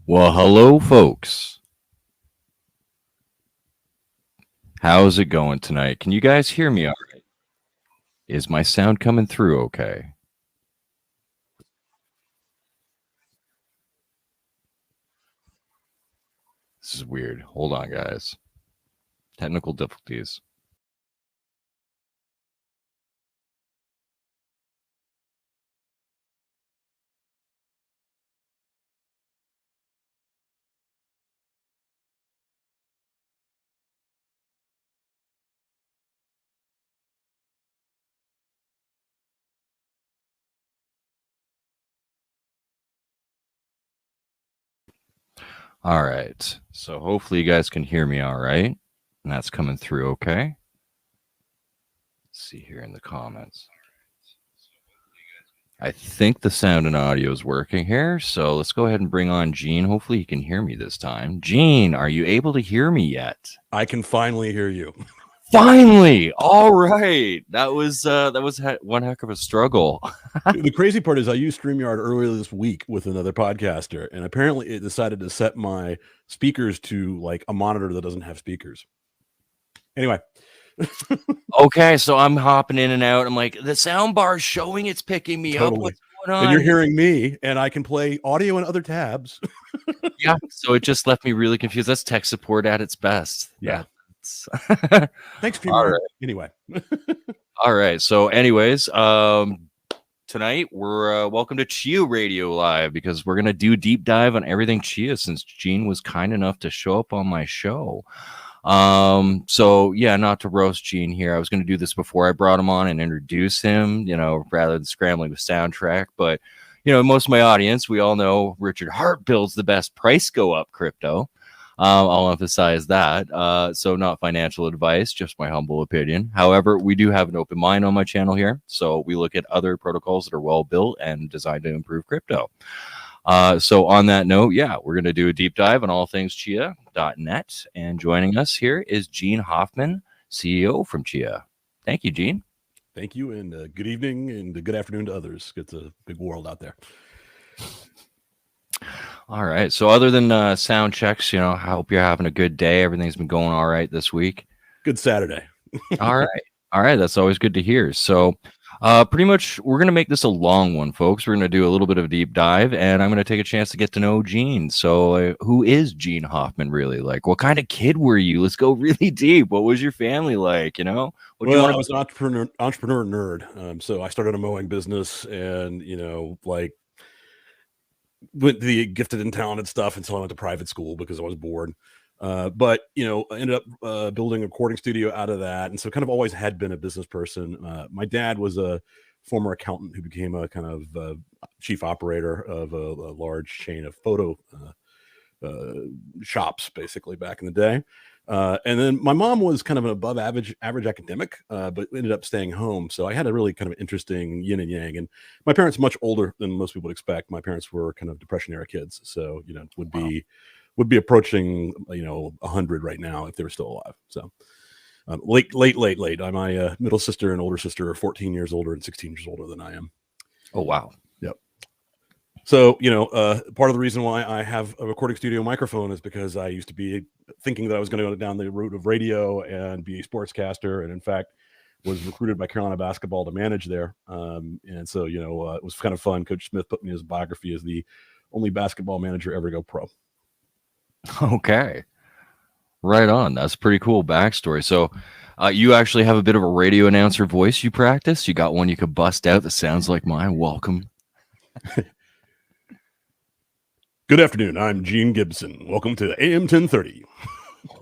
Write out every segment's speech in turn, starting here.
Well, hello, folks. How's it going tonight? Can you guys hear me all right? Is my sound coming through okay? This is weird. Hold on, guys. Technical difficulties. All right. So hopefully you guys can hear me all right. And that's coming through okay. Let's see here in the comments. I think the sound and audio is working here. So let's go ahead and bring on Gene. Hopefully he can hear me this time. Gene, are you able to hear me yet? I can finally hear you. Finally. All right. That was one heck of a struggle. The crazy part is I used StreamYard earlier this week with another podcaster, and apparently it decided to set my speakers to like a monitor that doesn't have speakers. Anyway. Okay, so I'm hopping in and out. I'm like, the sound bar is showing it's picking me up. What's going on? And you're hearing me, and I can play audio in other tabs. Yeah, so it just left me really confused. That's tech support at its best. Yeah. Thanks, All StreamYard. right. Anyway. All right. So, anyways, tonight we're welcome to Chia Radio Live because we're gonna do deep dive on everything Chia since Gene was kind enough to show up on my show. So yeah, not to roast Gene here. I was going to do this before I brought him on and introduce him, rather than scrambling the soundtrack. But, most of my audience, we all know Richard Hart builds the best price go up crypto. I'll emphasize that. So not financial advice, just my humble opinion. However, we do have an open mind on my channel here. So we look at other protocols that are well built and designed to improve crypto. So on that note, yeah, we're going to do a deep dive on all things Chia.net. And joining us here is Gene Hoffman, CEO from Chia. Thank you, Gene. Thank you, and good evening and good afternoon to others. It's a big world out there. All right. So other than sound checks, I hope you're having a good day. Everything's been going all right this week. Good Saturday. All right. All right. That's always good to hear. So pretty much we're going to make this a long one, folks. We're going to do a little bit of a deep dive, and I'm going to take a chance to get to know Gene. So who is Gene Hoffman really? Like, what kind of kid were you? Let's go really deep. What was your family like? I was an entrepreneur nerd. So I started a mowing business and, went to the gifted and talented stuff until I went to private school because I was bored. But I ended up building a recording studio out of that, and so kind of always had been a business person. My dad was a former accountant who became a kind of chief operator of a large chain of photo shops, basically back in the day. And then my mom was kind of an above average academic, but ended up staying home. So I had a really kind of interesting yin and yang. And my parents much older than most people would expect. My parents were kind of Depression era kids, so would be approaching 100 right now if they were still alive. So late. My middle sister and older sister are 14 years older and 16 years older than I am. Oh wow. Yep. So part of the reason why I have a recording studio microphone is because I used to be thinking that I was going to go down the route of radio and be a sportscaster, and in fact was recruited by Carolina basketball to manage there. And so it was kind of fun. Coach Smith put me in his biography as the only basketball manager ever to go pro. Okay. Right on. That's a pretty cool backstory. So you actually have a bit of a radio announcer voice you practice? You got one you could bust out that sounds like mine? Welcome. Good afternoon. I'm Gene Gibson. Welcome to AM 1030.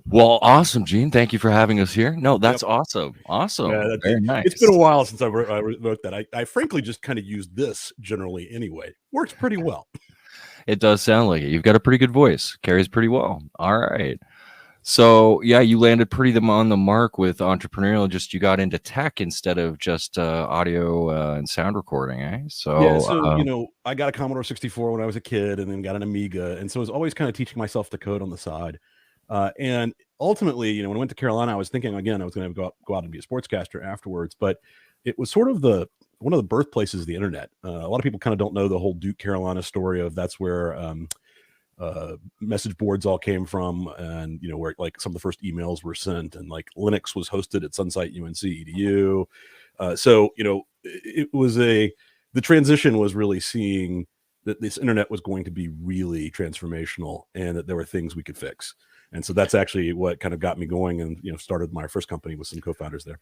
Well, awesome, Gene. Thank you for having us here. No, that's awesome. Awesome. Yeah, very nice. It's been a while since I wrote that. I frankly just kind of use this generally anyway. Works pretty well. It does sound like it. You've got a pretty good voice. Carries pretty well. All right. So, yeah, you landed pretty on the mark with entrepreneurial. Just you got into tech instead of just audio and sound recording, eh? So, I got a Commodore 64 when I was a kid and then got an Amiga. And so I was always kind of teaching myself to code on the side. And ultimately, when I went to Carolina, I was thinking, again, I was going to go out and be a sportscaster afterwards. But it was sort of one of the birthplaces of the internet. A lot of people kind of don't know the whole Duke Carolina story of that's where message boards all came from, and where like some of the first emails were sent, and like Linux was hosted at Sunsite UNC EDU. So it was the transition was really seeing that this internet was going to be really transformational, and that there were things we could fix. And so that's actually what kind of got me going, and started my first company with some co-founders there.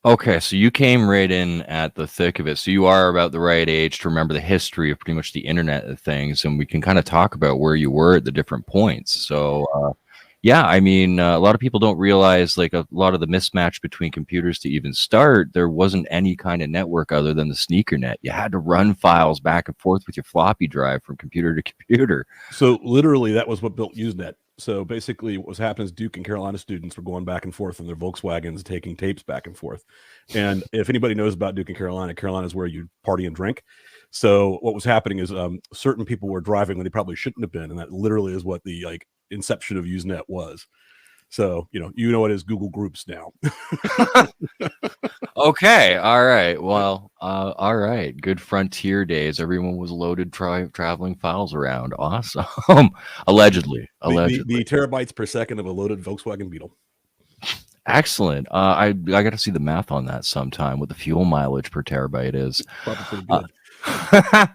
Okay, so you came right in at the thick of it. So you are about the right age to remember the history of pretty much the internet of things, and we can kind of talk about where you were at the different points. So, yeah, I mean, a lot of people don't realize like a lot of the mismatch between computers to even start. There wasn't any kind of network other than the sneaker net. You had to run files back and forth with your floppy drive from computer to computer. So literally, that was what built Usenet. So basically what was happening is Duke and Carolina students were going back and forth in their Volkswagens, taking tapes back and forth. And if anybody knows about Duke and Carolina is where you party and drink. So what was happening is certain people were driving when they probably shouldn't have been. And that literally is what the like inception of Usenet was. So, what is Google Groups now. Okay. All right. Well, all right. Good frontier days. Everyone was loaded traveling files around. Awesome. Allegedly. The terabytes per second of a loaded Volkswagen Beetle. Excellent. I got to see the math on that sometime, what the fuel mileage per terabyte is. Probably pretty good.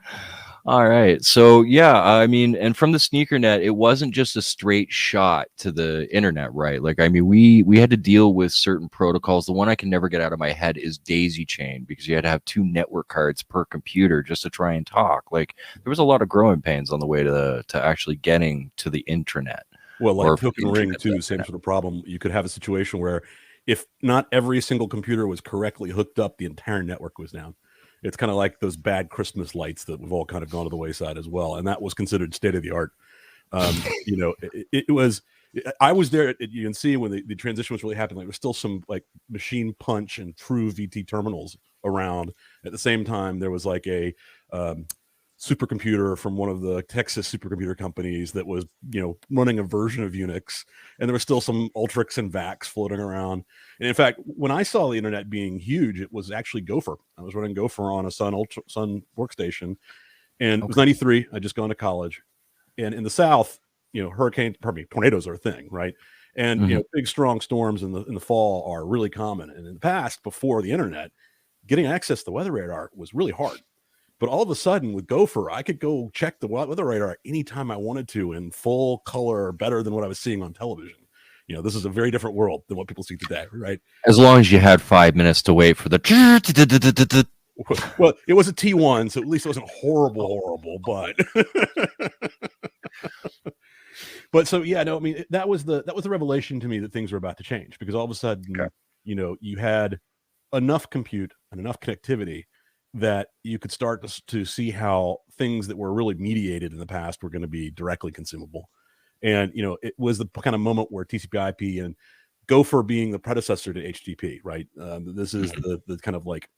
All right. So yeah, I mean, and from the sneaker net, it wasn't just a straight shot to the internet, right? Like, I mean, we had to deal with certain protocols. The one I can never get out of my head is daisy chain, because you had to have 2 network cards per computer just to try and talk. Like, there was a lot of growing pains on the way to actually getting to the intranet. Well, like Token Ring too, same sort of problem. You could have a situation where if not every single computer was correctly hooked up, the entire network was down. It's kind of like those bad Christmas lights that we've all kind of gone to the wayside as well. And that was considered state of the art. It was, I was there at UNC when the transition was really happening. There was still some like machine punch and true VT terminals around. At the same time, there was like a supercomputer from one of the Texas supercomputer companies that was, running a version of Unix, and there was still some Ultrix and VAX floating around. And in fact, when I saw the internet being huge, it was actually Gopher. I was running Gopher on a Sun workstation, and it was 93. I'd just gone to college, and in the South, tornadoes are a thing, right? And big strong storms in the fall are really common. And in the past, before the internet, getting access to the weather radar was really hard. But all of a sudden with Gopher, I could go check the weather radar anytime I wanted to in full color, better than what I was seeing on television. This is a very different world than what people see today, right? As long as you had 5 minutes to wait for the. Well, it was a T1, so at least it wasn't horrible, but but so yeah, no, I mean that was the revelation to me that things were about to change, because all of a sudden, you had enough compute and enough connectivity that you could start to see how things that were really mediated in the past were going to be directly consumable. And, it was the kind of moment where TCP/IP and Gopher being the predecessor to HTTP, right? This is the kind of like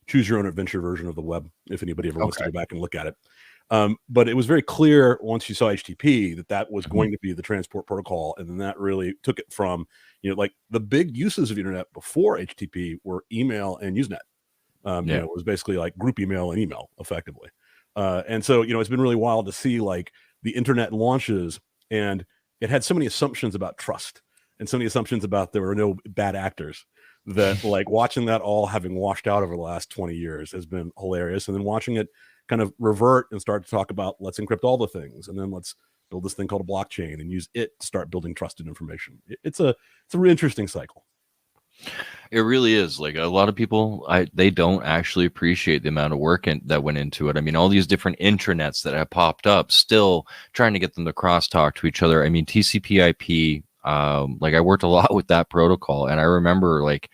choose your own adventure version of the web, if anybody ever wants to go back and look at it. But it was very clear once you saw HTTP that was going to be the transport protocol. And then that really took it from, like the big uses of internet before HTTP were email and Usenet. It was basically like group email and email effectively. And so, it's been really wild to see like the internet launches, and it had so many assumptions about trust and so many assumptions about there were no bad actors, that like watching that all having washed out over the last 20 years has been hilarious. And then watching it kind of revert and start to talk about let's encrypt all the things, and then let's build this thing called a blockchain and use it to start building trusted information. It's a really interesting cycle. It really is. Like, a lot of people, they don't actually appreciate the amount of work that went into it. I mean, all these different intranets that have popped up, still trying to get them to crosstalk to each other. I mean, TCP/IP, like I worked a lot with that protocol, and I remember like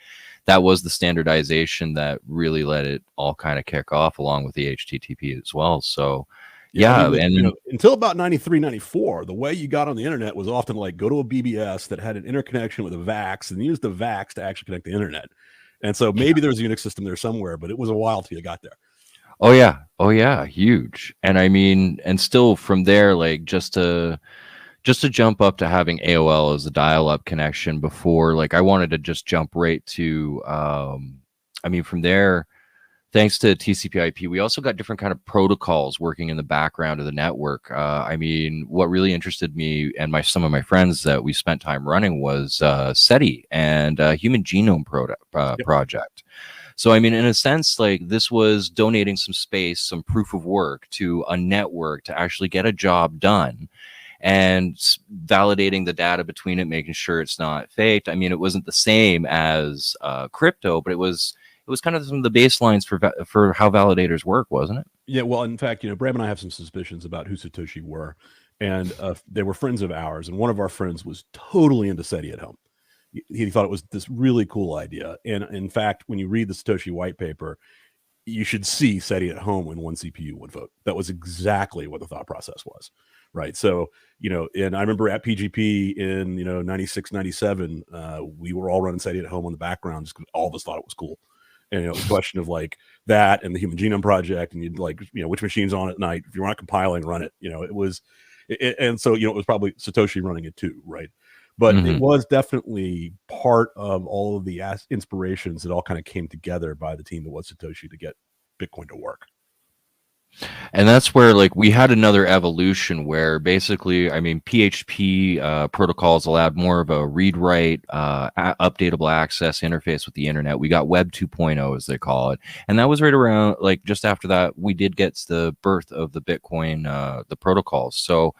that was the standardization that really let it all kind of kick off, along with the HTTP as well. So yeah, I mean, until about 93, 94, the way you got on the internet was often like go to a BBS that had an interconnection with a VAX and use the VAX to actually connect the internet. And so maybe there's a Unix system there somewhere, but it was a while till you got there. Oh yeah, huge. And I mean, and still from there, like just to jump up to having AOL as a dial-up connection before, like I wanted to just jump right to, I mean, from there, thanks to TCP/IP, we also got different kind of protocols working in the background of the network. I mean, what really interested me and some of my friends that we spent time running was SETI and Human Genome Project. So, I mean, in a sense, like this was donating some space, some proof of work to a network to actually get a job done, and validating the data between it, making sure it's not faked. I mean, it wasn't the same as crypto, but it was kind of some of the baselines for how validators work, wasn't it? Yeah, well, in fact, Bram and I have some suspicions about who Satoshi were, and they were friends of ours, and one of our friends was totally into SETI at home. He thought it was this really cool idea, and in fact, when you read the Satoshi white paper, you should see SETI at home when one CPU would vote. That was exactly what the thought process was, right? So, and I remember at PGP in 96, 97, we were all running SETI at home on the background just because all of us thought it was cool. And it was a question of like that and the Human Genome Project, and you'd like which machine's on at night. If you're not compiling, run it. It was, and so it was probably Satoshi running it too, right? But it was definitely part of all of the inspirations that all kind of came together by the team that was Satoshi to get Bitcoin to work. And that's where like we had another evolution where basically, I mean, PHP protocols allowed more of a read-write, updatable access interface with the internet. We got Web 2.0, as they call it. And that was right around, like just after that, we did get the birth of the Bitcoin, the protocols. So,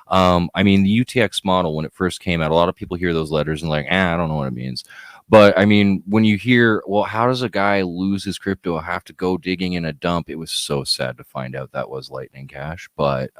I mean, the UTX model, when it first came out, a lot of people hear those letters and like, I don't know what it means. But I mean, when you hear, well, how does a guy lose his crypto, have to go digging in a dump? It was so sad to find out that was Lightning Cash. But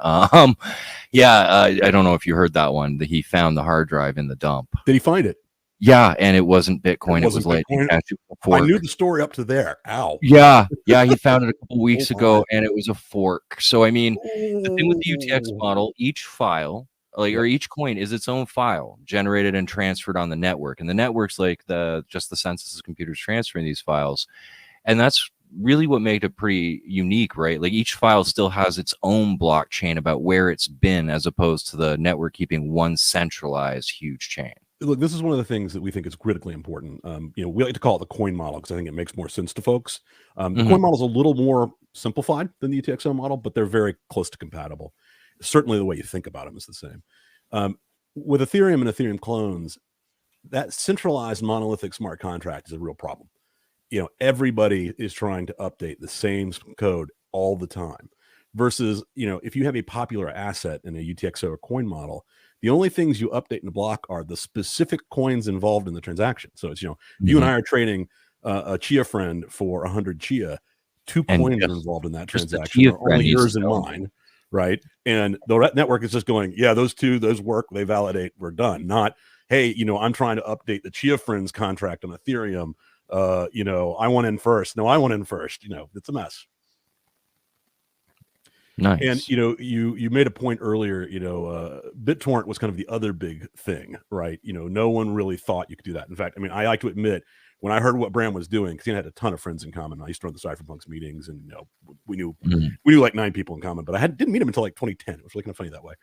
yeah, I don't know if you heard that one, that he found the hard drive in the dump. Did he find it? Yeah, and it wasn't Bitcoin. It was Lightning Cash. I knew the story up to there. Ow. Yeah, he found it a couple weeks ago, and it was a fork. So I mean, the thing with the UTX model, each file, or each coin is its own file generated and transferred on the network, and the network's like just the census of computers transferring these files, and that's really what made it pretty unique, right? Like each file still has its own blockchain about where it's been, as opposed to the network keeping one centralized huge chain. Look, this is one of the things that we think is critically important. We like to call it the coin model because I think it makes more sense to folks. The coin model is a little more simplified than the UTXO model, but they're very close to compatible. Certainly the way you think about them is the same. With Ethereum and Ethereum clones, that centralized monolithic smart contract is a real problem. Everybody is trying to update the same code all the time versus, if you have a popular asset in a UTXO or coin model, the only things you update in the block are the specific coins involved in the transaction. So it's, you and I are trading a Chia friend for 100 Chia. 2 coins are involved in that transaction. Are only yours and mine, right? And the network is just going, yeah, those work, they validate, we're done. Not, hey, I'm trying to update the Chia friend's contract on Ethereum. I want in first. No, I want in first. It's a mess. Nice. And you made a point earlier, BitTorrent was kind of the other big thing, right? No one really thought you could do that. In fact, I mean, I like to admit, when I heard what Bram was doing, because he had a ton of friends in common. I used to run the cypherpunks meetings, and we knew like 9 people in common, but I didn't meet him until like 2010. It was really kind of funny that way.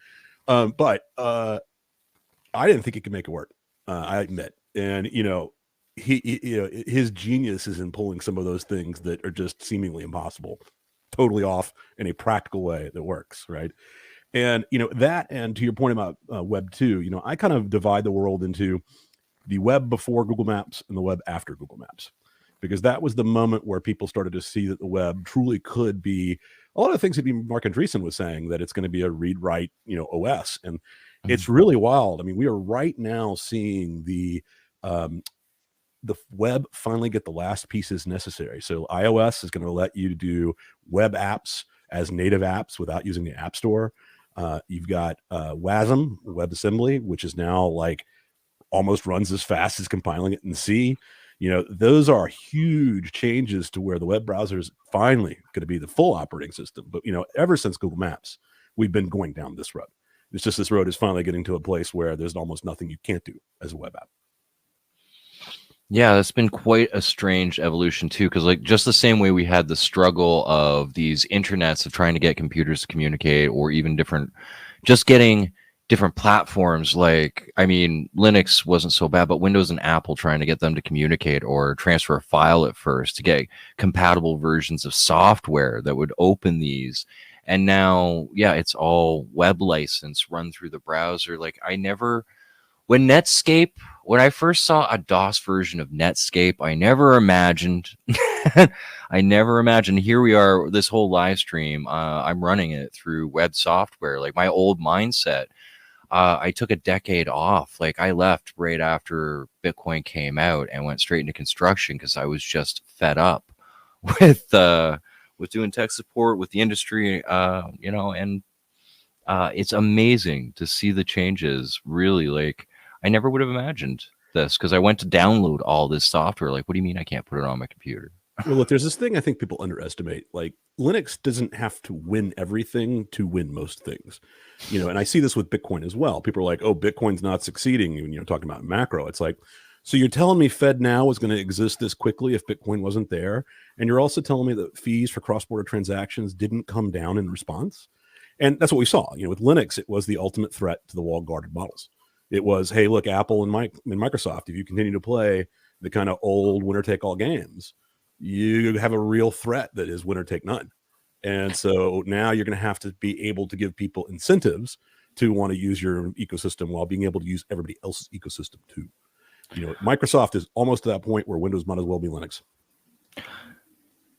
But I didn't think he could make it work. I admit, and he his genius is in pulling some of those things that are just seemingly impossible totally off in a practical way that works, right? And that, and to your point about Web 2, I kind of divide the world into the web before Google Maps and the web after Google Maps, because that was the moment where people started to see that the web truly could be a lot of things that Mark Andreessen was saying, that it's going to be a read-write OS. And it's really wild. I mean, we are right now seeing the web finally get the last pieces necessary. So iOS is going to let you do web apps as native apps without using the App Store. You've got WASM, WebAssembly, which is now like almost runs as fast as compiling it in C. Those are huge changes to where the web browser is finally going to be the full operating system. But, ever since Google Maps, we've been going down this road. It's just this road is finally getting to a place where there's almost nothing you can't do as a web app. Yeah, that's been quite a strange evolution too, because like just the same way we had the struggle of these internets of trying to get computers to communicate, or even different, just getting different platforms. Like, I mean, Linux wasn't so bad, but Windows and Apple trying to get them to communicate or transfer a file at first to get compatible versions of software that would open these. And now, yeah, it's all web license run through the browser. Like, when I first saw a DOS version of Netscape, I never imagined, here we are, this whole live stream, I'm running it through web software. Like, my old mindset, I took a decade off. Like, I left right after Bitcoin came out and went straight into construction because I was just fed up with, with doing tech support with the industry, and it's amazing to see the changes. Really, like, I never would have imagined this because I went to download all this software. Like, what do you mean I can't put it on my computer? Well, look, there's this thing I think people underestimate. Like, Linux doesn't have to win everything to win most things, and I see this with Bitcoin as well. People are like, "Oh, Bitcoin's not succeeding," when you're talking about macro. It's like, so you're telling me FedNow was going to exist this quickly if Bitcoin wasn't there, and you're also telling me that fees for cross-border transactions didn't come down in response. And that's what we saw. With Linux, it was the ultimate threat to the walled garden models. It was, hey, look, Apple and Microsoft, if you continue to play the kind of old winner-take-all games, you have a real threat that is winner take none. And so now you're going to have to be able to give people incentives to want to use your ecosystem while being able to use everybody else's ecosystem too. Microsoft is almost to that point where Windows might as well be Linux.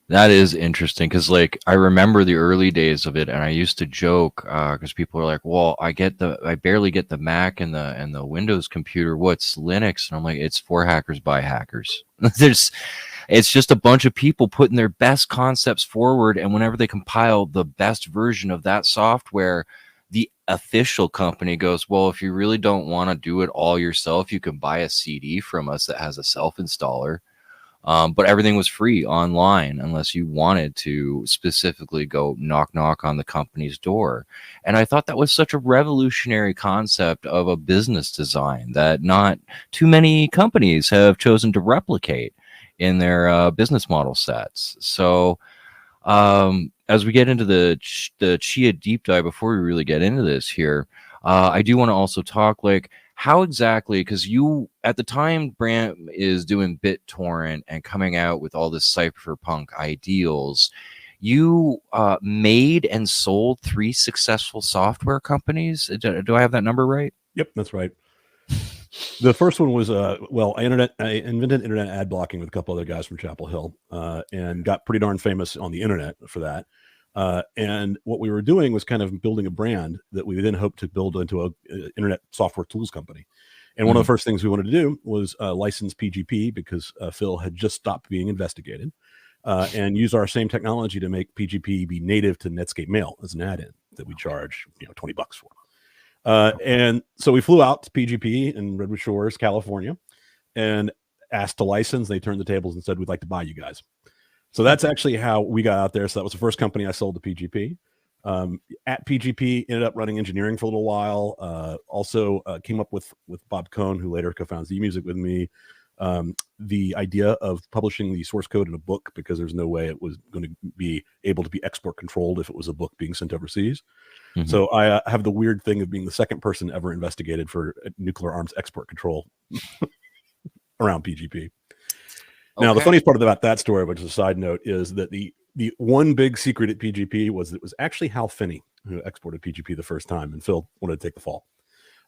That is interesting because, like, I remember the early days of it, and I used to joke because people are like, "Well, I barely get the Mac and the Windows computer. What's Linux?" And I'm like, "It's for hackers by hackers." It's just a bunch of people putting their best concepts forward, and whenever they compile the best version of that software, the official company goes, "Well, if you really don't want to do it all yourself, you can buy a CD from us that has a self-installer." But everything was free online unless you wanted to specifically go knock on the company's door. And I thought that was such a revolutionary concept of a business design that not too many companies have chosen to replicate in their business model sets. So as we get into the Chia deep dive, before we really get into this here, I do want to also talk, like, how exactly, because you, at the time, Bram is doing BitTorrent and coming out with all this cypherpunk ideals, you made and sold 3 successful software companies. Do I have that number right? Yep, that's right. The first one was, I invented internet ad blocking with a couple other guys from Chapel Hill and got pretty darn famous on the internet for that. And what we were doing was kind of building a brand that we then hoped to build into a internet software tools company. And one of the first things we wanted to do was license PGP because Phil had just stopped being investigated and use our same technology to make PGP be native to Netscape Mail as an add-in that we charge $20 for. And so we flew out to PGP in Redwood Shores, California, and asked to license. They turned the tables and said, "We'd like to buy you guys." So that's actually how we got out there. So that was the first company I sold to PGP. At PGP, ended up running engineering for a little while. Also came up with Bob Cohen, who later co-founds eMusic with me, the idea of publishing the source code in a book because there's no way it was going to be able to be export controlled if it was a book being sent overseas. So I have the weird thing of being the second person ever investigated for nuclear arms export control around PGP. Now, the funniest part about that story, which is a side note, is that the one big secret at PGP was that it was actually Hal Finney who exported PGP the first time, and Phil wanted to take the fall.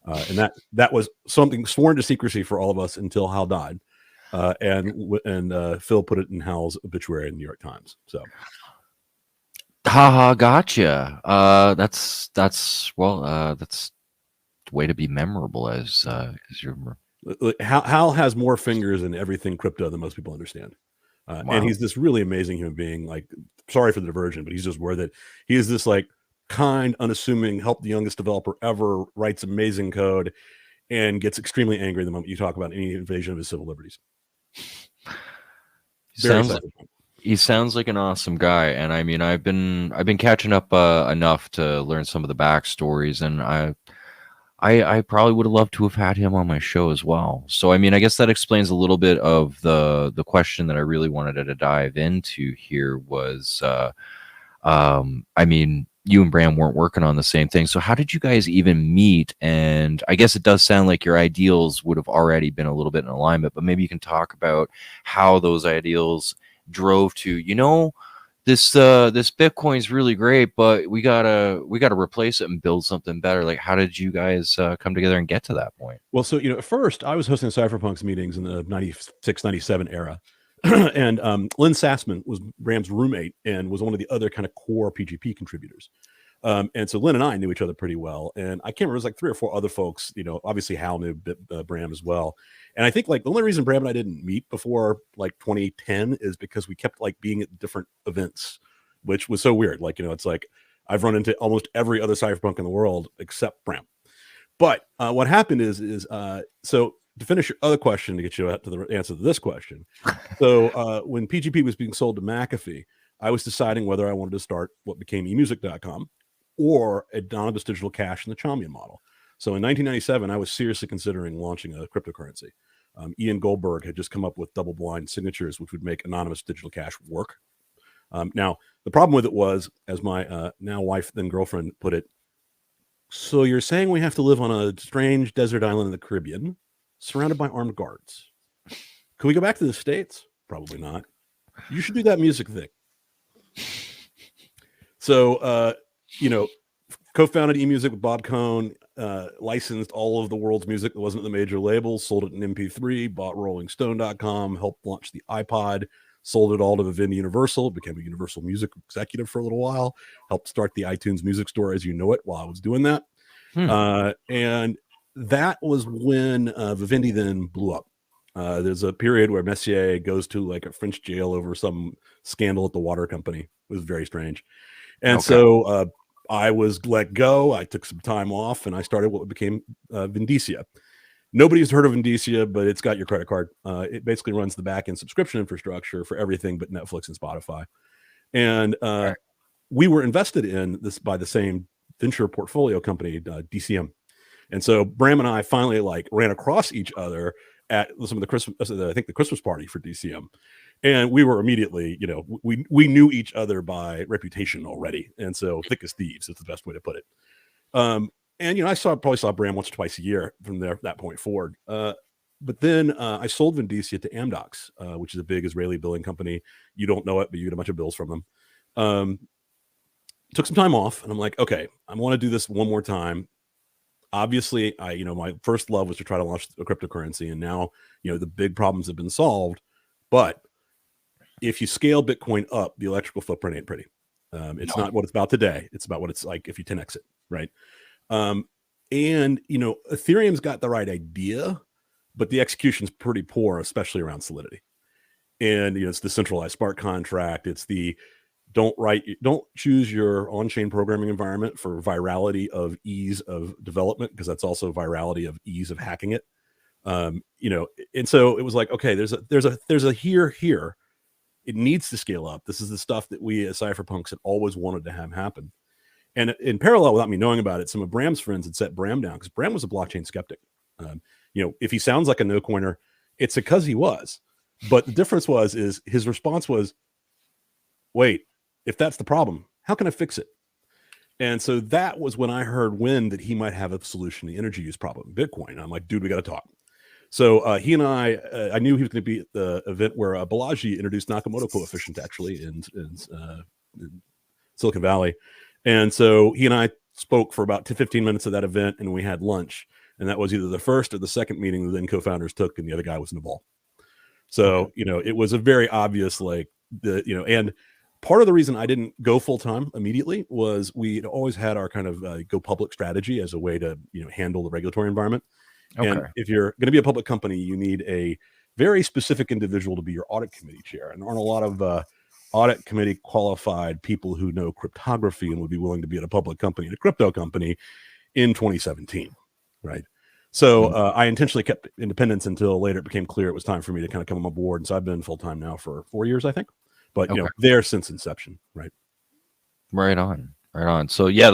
And that was something sworn to secrecy for all of us until Hal died. And Phil put it in Hal's obituary in the New York Times. So, haha, gotcha. That's the way to be memorable as you remember. Hal has more fingers in everything crypto than most people understand. Wow. And he's this really amazing human being. Like, sorry for the diversion, but he's just worth it. He is this like kind, unassuming, help the youngest developer ever, writes amazing code, and gets extremely angry the moment you talk about any invasion of his civil liberties. He sounds like an awesome guy, and I mean, I've been catching up enough to learn some of the backstories, and I probably would have loved to have had him on my show as well. So, I mean, I guess that explains a little bit of the question that I really wanted to dive into here was, I mean, you and Bram weren't working on the same thing. So how did you guys even meet? And I guess it does sound like your ideals would have already been a little bit in alignment, but maybe you can talk about how those ideals drove to, this Bitcoin is really great, but we gotta replace it and build something better. Like, how did you guys come together and get to that point? Well, so, at first I was hosting cypherpunks meetings in the 96, 97 era. And Lynn Sassman was Bram's roommate and was one of the other kind of core PGP contributors. And so Lynn and I knew each other pretty well. And I can't remember, it was like 3 or 4 other folks, obviously Hal knew Bram as well. And I think like the only reason Bram and I didn't meet before like 2010 is because we kept like being at different events, which was so weird. Like, it's like I've run into almost every other cypherpunk in the world except Bram. But what happened is so to finish your other question, to get you to the answer to this question. So when PGP was being sold to McAfee, I was deciding whether I wanted to start what became emusic.com or anonymous digital cash in the Chaumian model. So in 1997, I was seriously considering launching a cryptocurrency. Ian Goldberg had just come up with double-blind signatures, which would make anonymous digital cash work. Now, the problem with it was, as my now wife, then girlfriend, put it, so you're saying we have to live on a strange desert island in the Caribbean, surrounded by armed guards. Can we go back to the States? Probably not. You should do that music thing. So, co-founded eMusic with Bob Cohen, licensed all of the world's music that wasn't at the major labels, sold it in MP3, bought RollingStone.com, helped launch the iPod, sold it all to Vivendi Universal, became a Universal Music executive for a little while, helped start the iTunes Music Store as you know it while I was doing that. And that was when Vivendi then blew up. There's a period where Messier goes to like a French jail over some scandal at the water company. It was very strange. And so I was let go. I took some time off and I started what became Vindicia. Nobody's heard of Vindicia, but it's got your credit card. It basically runs the back-end subscription infrastructure for everything but Netflix and Spotify. And we were invested in this by the same venture portfolio company, DCM. And so Bram and I finally like ran across each other at some of the Christmas, I think the Christmas party for DCM. And we were immediately, we knew each other by reputation already. And so thick as thieves is the best way to put it. And, I probably saw Bram once or twice a year from that point forward. But then I sold Vindicia to Amdocs, which is a big Israeli billing company. You don't know it, but you get a bunch of bills from them. Took some time off and I'm like, okay, I want to do this one more time. Obviously, my first love was to try to launch a cryptocurrency. And now, the big problems have been solved. But if you scale Bitcoin up, the electrical footprint ain't pretty. It's not what it's about today. It's about what it's like if you 10x it, right? And Ethereum's got the right idea, but the execution's pretty poor, especially around Solidity. And it's the centralized smart contract. It's the don't choose your on-chain programming environment for virality of ease of development, because that's also virality of ease of hacking it. And so it was like, okay, there's a here. It needs to scale up. This is the stuff that we as cypherpunks had always wanted to have happen. And in parallel, without me knowing about it, some of Bram's friends had set Bram down because Bram was a blockchain skeptic. If he sounds like a no-coiner, it's because he was. But the difference is his response was, wait, if that's the problem, how can I fix it? And so that was when I heard that he might have a solution to the energy use problem in Bitcoin. I'm like, dude, we got to talk. So he and I knew he was going to be at the event where Balaji introduced Nakamoto coefficient actually in Silicon Valley. And so he and I spoke for about 15 minutes of that event and we had lunch. And that was either the first or the second meeting the then co-founders took, and the other guy was Naval. So, it was a very obvious, and part of the reason I didn't go full time immediately was we'd always had our kind of go public strategy as a way to, handle the regulatory environment. Okay. And if you're going to be a public company, you need a very specific individual to be your audit committee chair. And there aren't a lot of audit committee qualified people who know cryptography and would be willing to be at a public company, a crypto company in 2017. Right. So I intentionally kept independence until later it became clear it was time for me to kind of come on board. And so I've been full time now for 4 years, I think. But, there since inception. Right. Right on. Right on. So, yeah,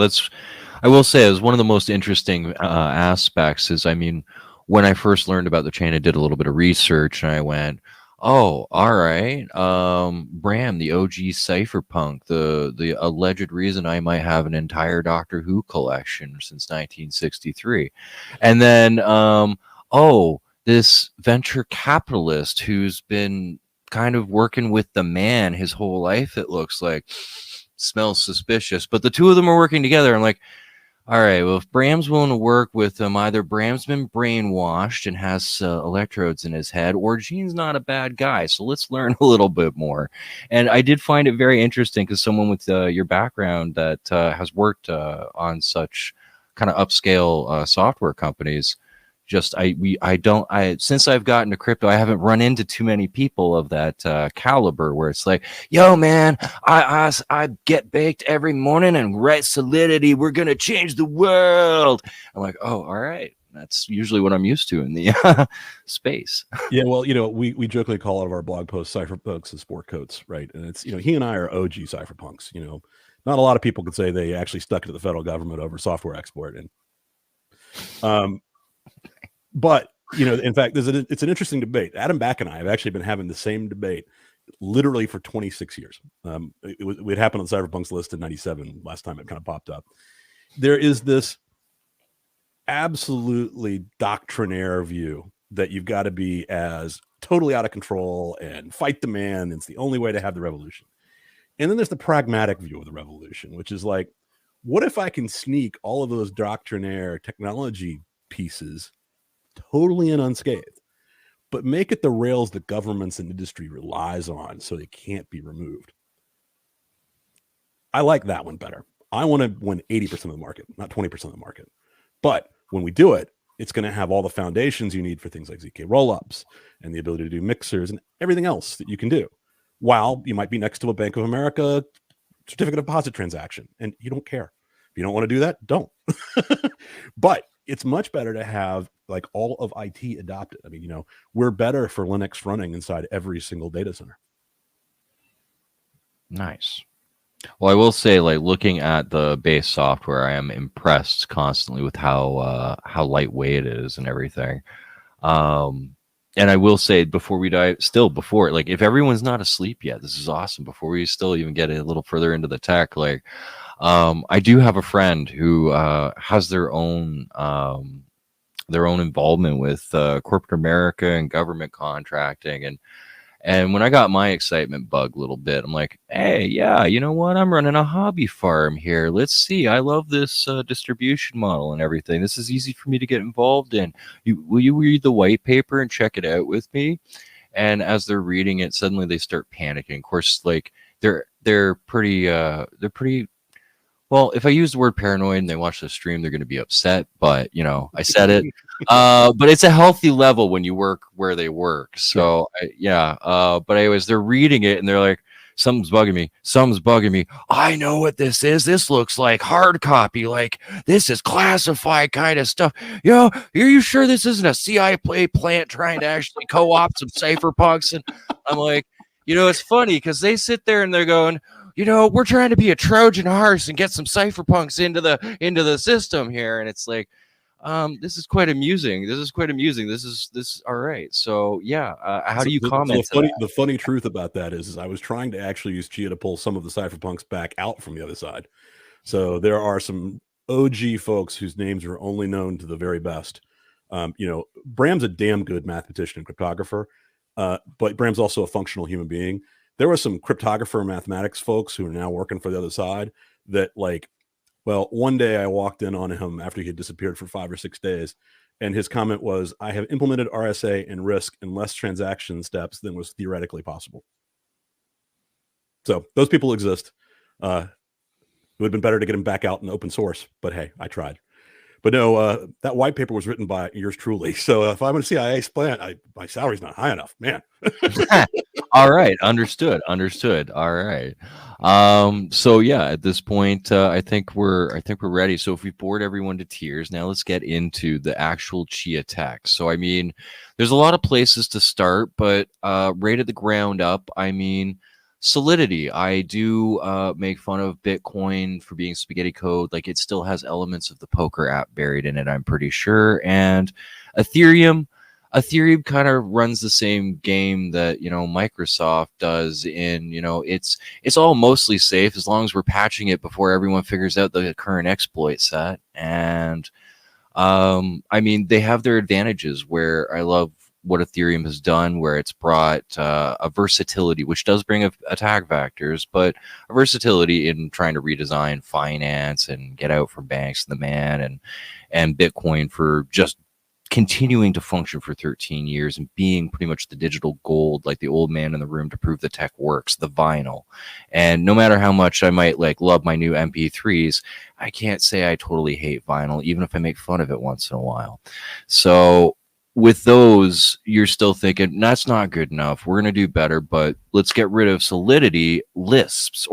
I will say it was one of the most interesting aspects is, when I first learned about the chain, I did a little bit of research and I went, Oh, all right. Bram, the OG cypherpunk, the alleged reason I might have an entire Doctor Who collection since 1963. And then oh, this venture capitalist who's been kind of working with the man his whole life, it looks like. Smells suspicious. But the two of them are working together. I'm like, all right, well, if Bram's willing to work with them, either Bram's been brainwashed and has electrodes in his head, or Gene's not a bad guy. So let's learn a little bit more. And I did find it very interesting because someone with your background that has worked on such kind of upscale software companies. Just I don't since I've gotten to crypto, I haven't run into too many people of that caliber where it's like, yo man, I get baked every morning and write Solidity. We're gonna change the world. I'm like, oh, all right. That's usually what I'm used to in the space. Yeah, well, we jokingly call all of our blog posts cypherpunks and sport coats, right? And it's he and I are OG cypherpunks. Not a lot of people could say they actually stuck it to the federal government over software export, and but in fact, it's an interesting debate. Adam Back and I have actually been having the same debate literally for 26 years. It happened on Cypherpunk's list in '97 last time it kind of popped up. There is this absolutely doctrinaire view that you've got to be as totally out of control and fight the man. It's the only way to have the revolution. And then there's the pragmatic view of the revolution, which is like, what if I can sneak all of those doctrinaire technology pieces totally and unscathed, but make it the rails that governments and industry relies on so they can't be removed? I like that one better. I want to win 80% of the market, not 20% of the market. But when we do it, it's going to have all the foundations you need for things like ZK rollups and the ability to do mixers and everything else that you can do. While you might be next to a Bank of America certificate of deposit transaction and you don't care. If you don't want to do that, don't. But it's much better to have like all of IT adopted. I mean, we're better for Linux running inside every single data center. Nice. Well, I will say, like, looking at the base software, I am impressed constantly with how lightweight it is and everything. And I will say, before we dive, like, if everyone's not asleep yet, this is awesome. Before we still even get a little further into the tech, like, I do have a friend who has their own involvement with corporate America and government contracting. And when I got my excitement bug a little bit, I'm like, hey, yeah, you know what? I'm running a hobby farm here. Let's see. I love this distribution model and everything. This is easy for me to get involved in. Will you read the white paper and check it out with me? And as they're reading it, suddenly they start panicking. Of course, like they're pretty well, if I use the word paranoid and they watch the stream, they're going to be upset. But, I said it. But it's a healthy level when you work where they work. So, but anyways, they're reading it and they're like, something's bugging me. Something's bugging me. I know what this is. This looks like hard copy. Like, this is classified kind of stuff. Are you sure this isn't a CIA plant trying to actually co-opt some cypherpunks? And I'm like, it's funny because they sit there and they're going, we're trying to be a Trojan horse and get some cypherpunks into the system here. And it's like, this is quite amusing. This is all right. So yeah, how do you comment? The funny truth about that is I was trying to actually use Chia to pull some of the cypherpunks back out from the other side. So there are some OG folks whose names are only known to the very best. Bram's a damn good mathematician and cryptographer, but Bram's also a functional human being. There were some cryptographer and mathematics folks who are now working for the other side that, like, well, one day I walked in on him after he had disappeared for 5 or 6 days, and his comment was, I have implemented RSA and RISC in less transaction steps than was theoretically possible. So those people exist. It would have been better to get him back out in open source, but hey, I tried. But no, that white paper was written by yours truly. So if I'm a CIA plant, my salary's not high enough, man. All right, understood. All right. So yeah, at this point, I think we're ready. So if we bored everyone to tears, now let's get into the actual Chia tech. So I mean, there's a lot of places to start, but right at the ground up, I mean, Solidity. I do make fun of Bitcoin for being spaghetti code. Like, it still has elements of the poker app buried in it, I'm pretty sure. And Ethereum, Ethereum kind of runs the same game that, Microsoft does in, it's all mostly safe as long as we're patching it before everyone figures out the current exploit set. And I mean, they have their advantages where I love what Ethereum has done, where it's brought a versatility, which does bring attack vectors, but a versatility in trying to redesign finance and get out from banks and the man and Bitcoin for just continuing to function for 13 years and being pretty much the digital gold, like the old man in the room to prove the tech works, the vinyl. And no matter how much I might like love my new MP3s, I can't say I totally hate vinyl, even if I make fun of it once in a while. So with those, you're still thinking that's not good enough. We're going to do better, but let's get rid of Solidity, Lisps,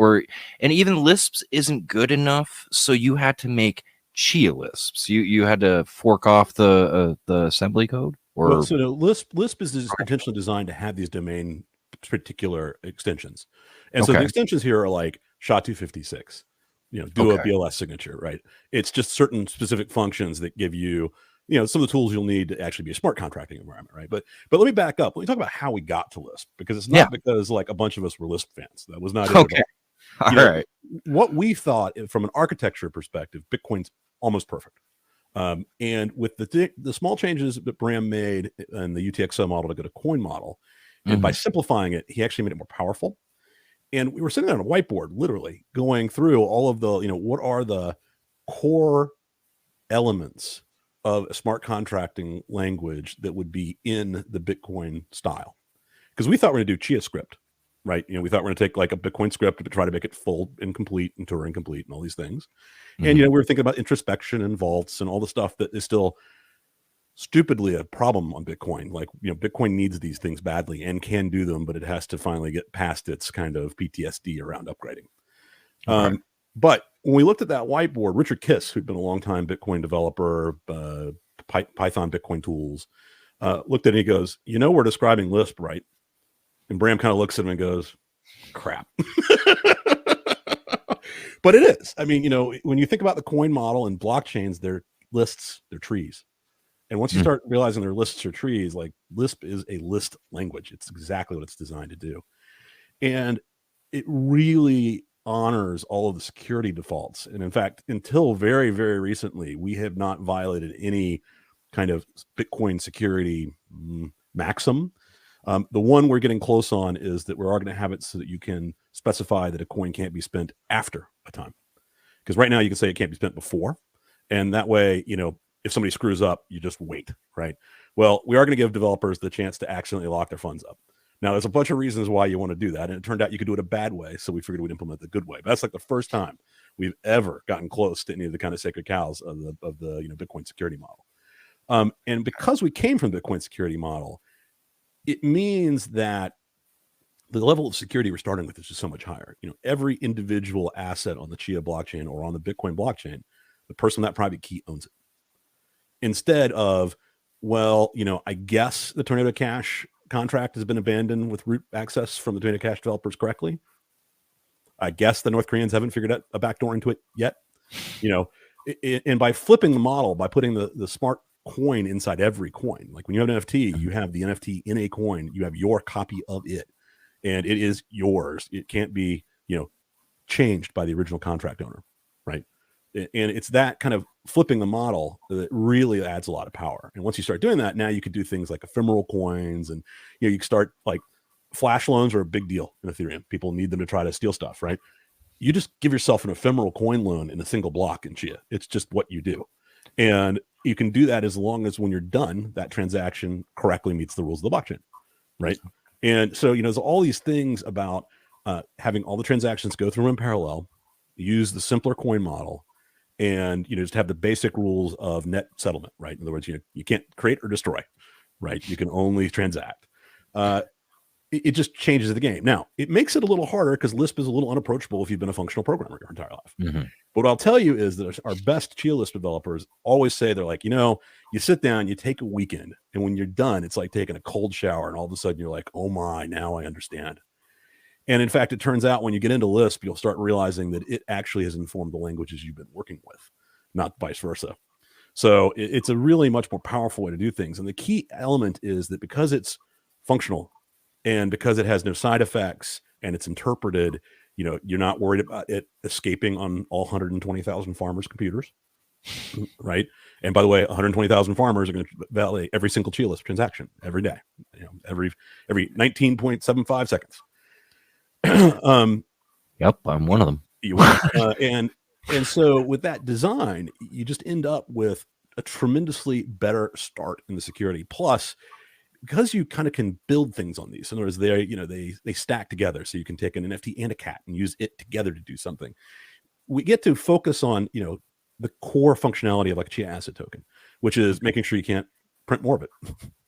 and even Lisps isn't good enough. So you had to make ChiaLisp. You had to fork off the assembly code, Well, or so no, Lisp is intentionally designed to have these domain particular extensions, and so the okay, extensions here are like SHA-256, do a okay, BLS signature, right? It's just certain specific functions that give you, some of the tools you'll need to actually be a smart contracting environment, right? But let me back up. Let me talk about how we got to Lisp, because it's yeah, not because like a bunch of us were Lisp fans. That was not it at okay, all. all You know, right, what we thought from an architecture perspective, Bitcoin's almost perfect. And with the small changes that Bram made in the UTXO model to go to coin model, and by mm-hmm. simplifying it, he actually made it more powerful. And we were sitting there on a whiteboard, literally going through all of the, what are the core elements of a smart contracting language that would be in the Bitcoin style. Because we thought we were going to do Chia script, right? We thought we were going to take like a Bitcoin script to try to make it full and complete and Turing complete and all these things. And, Mm-hmm. we were thinking about introspection and vaults and all the stuff that is still stupidly a problem on Bitcoin. Like, Bitcoin needs these things badly and can do them, but it has to finally get past its kind of PTSD around upgrading. Okay. But when we looked at that whiteboard, Richard Kiss, who'd been a long time Bitcoin developer, Python Bitcoin tools, looked at it and he goes, we're describing Lisp, right? And Bram kind of looks at him and goes, crap. But it is. I mean, when you think about the coin model and blockchains, they're lists, they're trees. And once you start realizing they're lists or trees, like Lisp is a list language. It's exactly what it's designed to do. And it really honors all of the security defaults. And in fact, until very, very recently, we have not violated any kind of Bitcoin security maxim. The one we're getting close on is that we're going to have it so that you can specify that a coin can't be spent after a time. Because right now you can say it can't be spent before. And that way, if somebody screws up, you just wait, right? Well, we are going to give developers the chance to accidentally lock their funds up. Now, there's a bunch of reasons why you want to do that. And it turned out you could do it a bad way. So we figured we'd implement the good way. But that's like the first time we've ever gotten close to any of the kind of sacred cows of the Bitcoin security model. And because we came from the Bitcoin security model, it means that the level of security we're starting with is just so much higher. Every individual asset on the Chia blockchain or on the Bitcoin blockchain, the person with that private key owns it. Instead of, well, I guess the Tornado Cash contract has been abandoned with root access from the Tornado Cash developers correctly. I guess the North Koreans haven't figured out a backdoor into it yet. And by flipping the model, by putting the smart coin inside every coin, like when you have an NFT, you have the NFT in a coin, you have your copy of it, and it is yours. It can't be, changed by the original contract owner, right? And it's that kind of flipping the model that really adds a lot of power. And once you start doing that, now you could do things like ephemeral coins, and you can start like flash loans are a big deal in Ethereum. People need them to try to steal stuff, right? You just give yourself an ephemeral coin loan in a single block in Chia. It's just what you do. And you can do that as long as when you're done, that transaction correctly meets the rules of the blockchain, right? And so, there's all these things about having all the transactions go through in parallel, use the simpler coin model, and just have the basic rules of net settlement, right? In other words, you can't create or destroy, right? You can only transact. It just changes the game. Now, it makes it a little harder because Lisp is a little unapproachable if you've been a functional programmer your entire life. Mm-hmm. But what I'll tell you is that our best ChiaLisp developers always say, they're like, you sit down, you take a weekend, and when you're done, it's like taking a cold shower, and all of a sudden you're like, oh my, now I understand. And in fact, it turns out when you get into Lisp, you'll start realizing that it actually has informed the languages you've been working with, not vice versa. So it's a really much more powerful way to do things. And the key element is that because it's functional and because it has no side effects and it's interpreted, you're not worried about it escaping on all 120,000 farmers' computers, right? And by the way, 120,000 farmers are going to validate every single ChiaLisp transaction every day, every 19.75 seconds. Yep, I'm one of them. You are. And so with that design, you just end up with a tremendously better start in the security. Plus, because you kind of can build things on these, in other words, they stack together, so you can take an NFT and a cat and use it together to do something. We get to focus on the core functionality of like a Chia asset token, which is making sure you can't print more of it,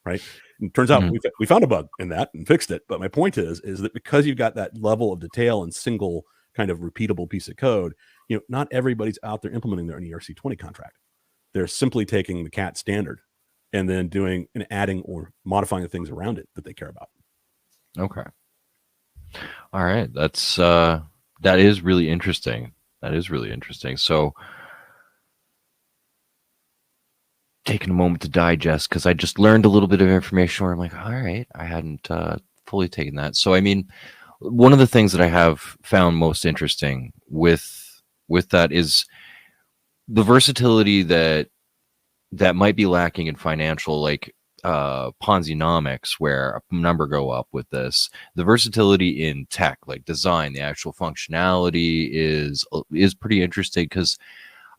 right? And it turns out we found a bug in that and fixed it. But my point is that because you've got that level of detail and single kind of repeatable piece of code, not everybody's out there implementing their own ERC20 contract. They're simply taking the cat standard and then doing and adding or modifying the things around it that they care about. Okay. All right. That is really interesting. So taking a moment to digest, because I just learned a little bit of information where I'm like, all right, I hadn't fully taken that. So, I mean, one of the things that I have found most interesting with that is the versatility that might be lacking in financial, like Ponzi-nomics, where a number go up with this. The versatility in tech, like design, the actual functionality is pretty interesting, because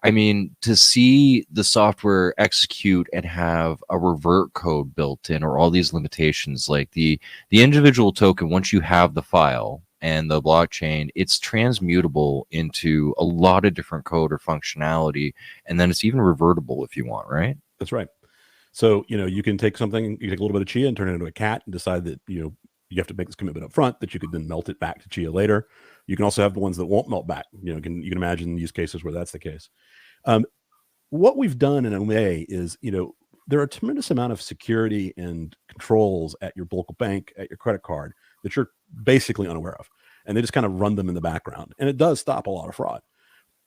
I mean, to see the software execute and have a revert code built in, or all these limitations, like the individual token, once you have the file and the blockchain, it's transmutable into a lot of different code or functionality, and then it's even revertible if you want, right? That's right. So, you can take something, you take a little bit of Chia and turn it into a cat and decide that, you have to make this commitment up front, that you could then melt it back to Chia later. You can also have the ones that won't melt back. You can imagine use cases where that's the case. What we've done in a way is, there are a tremendous amount of security and controls at your local bank, at your credit card, that you're basically unaware of. And they just kind of run them in the background. And it does stop a lot of fraud.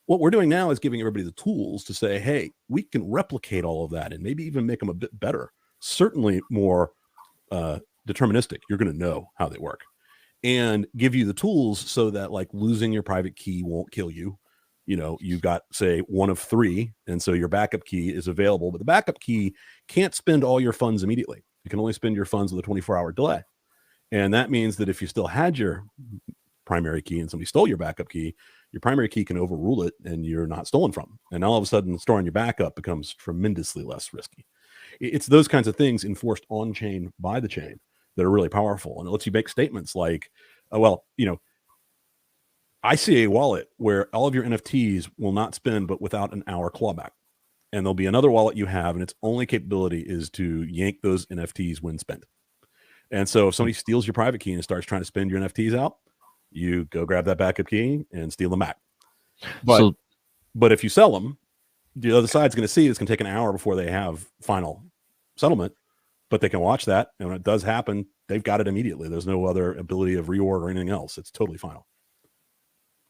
What we're doing now is giving everybody the tools to say, hey, we can replicate all of that and maybe even make them a bit better, certainly more deterministic. You're going to know how they work, and give you the tools so that, like, losing your private key won't kill you. You've got, say, one of three, and so your backup key is available, but the backup key can't spend all your funds immediately. You can only spend your funds with a 24-hour delay. And that means that if you still had your primary key and somebody stole your backup key, your primary key can overrule it and you're not stolen from. And all of a sudden, storing your backup becomes tremendously less risky. It's those kinds of things enforced on chain by the chain that are really powerful. And it lets you make statements like, I see a wallet where all of your NFTs will not spend but without an hour clawback. And there'll be another wallet you have, and its only capability is to yank those NFTs when spent. And so if somebody steals your private key and starts trying to spend your NFTs out, you go grab that backup key and steal them back. But if you sell them, the other side's going to see it's going to take an hour before they have final settlement, but they can watch that. And when it does happen, they've got it immediately. There's no other ability of reorder or anything else. It's totally final.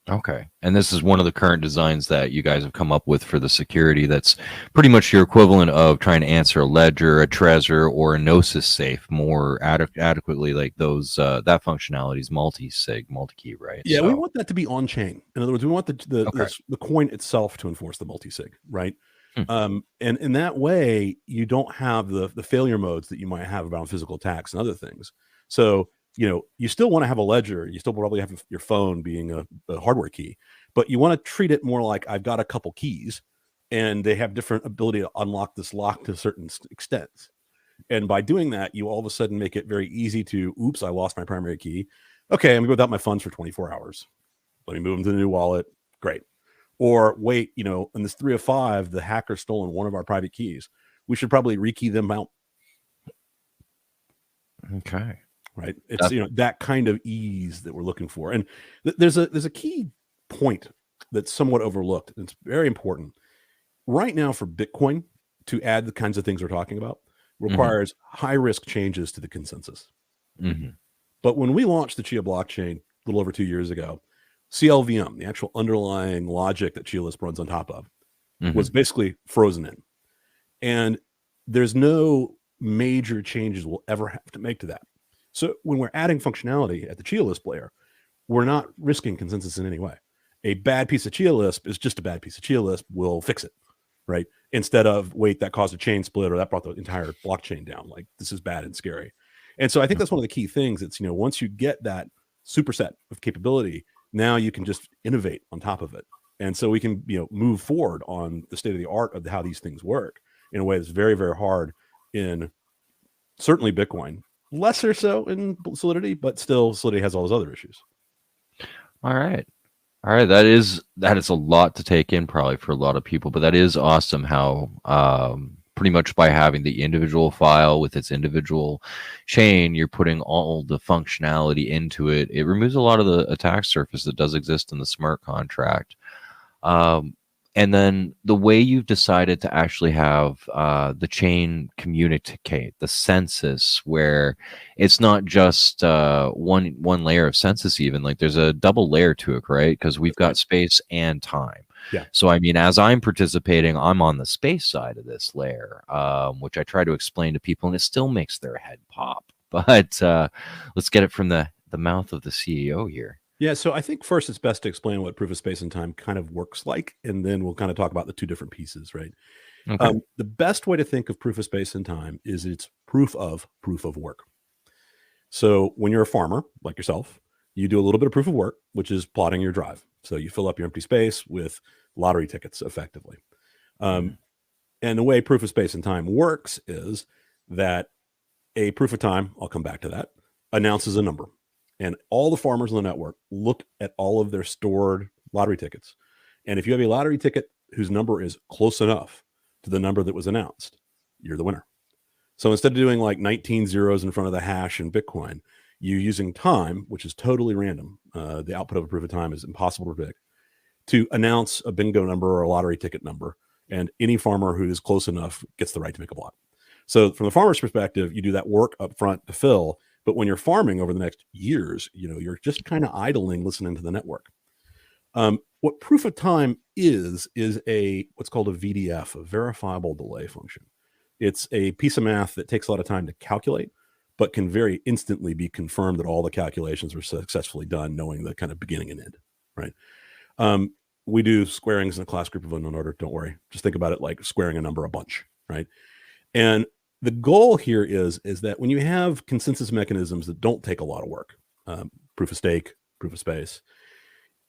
Okay. And this is one of the current designs that you guys have come up with for the security. That's pretty much your equivalent of trying to answer a ledger, a Trezor, or a Gnosis safe more adequately. Like those, that functionality is multi-sig, multi-key, right? Yeah, so we want that to be on chain. In other words, we want the coin itself to enforce the multi-sig, right? And in that way, you don't have the failure modes that you might have around physical attacks and other things. So you still want to have a ledger. You still probably have your phone being a hardware key, but you want to treat it more like I've got a couple keys and they have different ability to unlock this lock to certain extents. And by doing that, you all of a sudden make it very easy to, oops, I lost my primary key. Okay, I'm gonna go without my funds for 24 hours. Let me move them to the new wallet. Great. Or wait, in this 3 of 5, the hacker stolen one of our private keys. We should probably rekey them out. Okay. Right. It's that kind of ease that we're looking for. And there's a key point that's somewhat overlooked. It's very important. Right now, for Bitcoin to add the kinds of things we're talking about requires high risk changes to the consensus. But when we launched the Chia blockchain a little over 2 years ago, CLVM, the actual underlying logic that ChiaLisp runs on top of, was basically frozen in. And there's no major changes we'll ever have to make to that. So when we're adding functionality at the ChiaLisp layer, we're not risking consensus in any way. A bad piece of ChiaLisp is just a bad piece of ChiaLisp. We'll fix it, right? Instead of, wait, that caused a chain split or that brought the entire blockchain down. Like, this is bad and scary. And so I think that's one of the key things. It's, once you get that superset of capability, now you can just innovate on top of it. And so we can, move forward on the state of the art of how these things work in a way that's very, very hard in certainly Bitcoin, lesser so in Solidity, but still Solidity has all those other issues. All right. That is a lot to take in probably for a lot of people, but that is awesome how pretty much by having the individual file with its individual chain, you're putting all the functionality into it. It removes a lot of the attack surface that does exist in the smart contract. And then the way you've decided to actually have the chain communicate, the census, where it's not just one layer of census, even like there's a double layer to it, right? Because we've got space and time. Yeah. So I mean, as I'm participating, I'm on the space side of this layer, which I try to explain to people, and it still makes their head pop. But let's get it from the mouth of the CEO here. Yeah, so I think first it's best to explain what proof of space and time kind of works like, and then we'll kind of talk about the two different pieces, right? Okay. The best way to think of proof of space and time is it's proof of work. So when you're a farmer like yourself, you do a little bit of proof of work, which is plotting your drive. So you fill up your empty space with lottery tickets effectively. And the way proof of space and time works is that a proof of time, I'll come back to that, announces a number. And all the farmers on the network look at all of their stored lottery tickets. And if you have a lottery ticket whose number is close enough to the number that was announced, you're the winner. So instead of doing like 19 zeros in front of the hash in Bitcoin, you're using time, which is totally random. The output of a proof of time is impossible to predict, to announce a bingo number or a lottery ticket number. And any farmer who is close enough gets the right to make a block. So from the farmer's perspective, you do that work up front to fill. But when you're farming over the next years, you're just kind of idling, listening to the network. What proof of time is what's called a VDF, a verifiable delay function. It's a piece of math that takes a lot of time to calculate, but can very instantly be confirmed that all the calculations were successfully done, knowing the kind of beginning and end, right? We do squarings in a class group of unknown order. Don't worry. Just think about it like squaring a number a bunch, right? And the goal here is that when you have consensus mechanisms that don't take a lot of work, proof of stake, proof of space,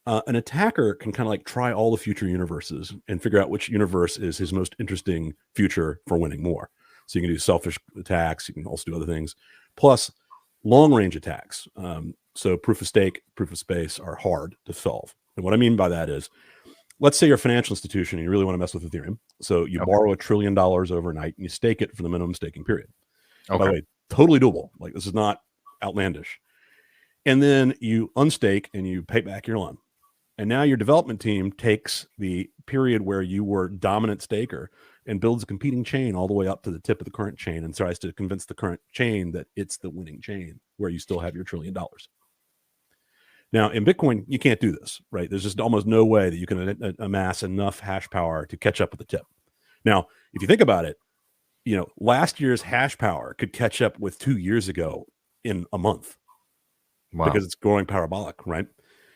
an attacker can kind of like try all the future universes and figure out which universe is his most interesting future for winning more. So you can do selfish attacks. You can also do other things, plus long range attacks. So proof of stake, proof of space are hard to solve. And what I mean by that is, let's say you're a financial institution and you really want to mess with Ethereum. So you borrow $1 trillion overnight and you stake it for the minimum staking period. By the way, totally doable. Like, this is not outlandish. And then you unstake and you pay back your loan. And now your development team takes the period where you were dominant staker and builds a competing chain all the way up to the tip of the current chain and tries to convince the current chain that it's the winning chain where you still have your $1 trillion. Now, in Bitcoin, you can't do this, right? There's just almost no way that you can amass enough hash power to catch up with the tip. Now, if you think about it, last year's hash power could catch up with 2 years ago in a month. Wow. Because it's growing parabolic, right?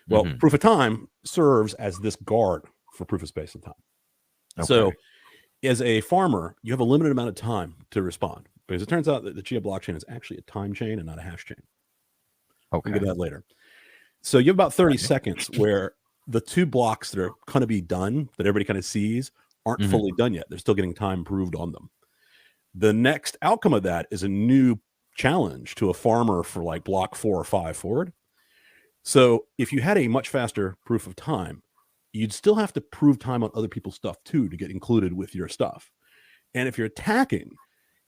Well, proof of time serves as this guard for proof of space and time. Okay. So as a farmer, you have a limited amount of time to respond, because it turns out that the Chia blockchain is actually a time chain and not a hash chain. Okay. We'll get to that later. So you have about 30 seconds where the two blocks that are going to be done, that everybody kind of sees, aren't fully done yet. They're still getting time proved on them. The next outcome of that is a new challenge to a farmer for like block 4 or 5 forward. So if you had a much faster proof of time, you'd still have to prove time on other people's stuff too to get included with your stuff. And if you're attacking,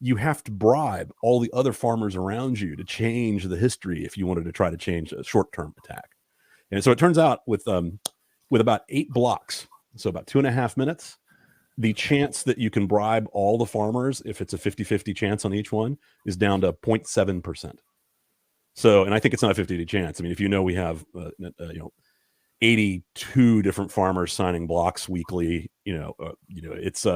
you have to bribe all the other farmers around you to change the history if you wanted to try to change a short-term attack. And so it turns out with about 8 blocks, so about 2.5 minutes, the chance that you can bribe all the farmers, if it's a 50-50 chance on each one, is down to 0.7%. So, and I think it's not a 50-50 chance. I mean, if we have 82 different farmers signing blocks weekly, it's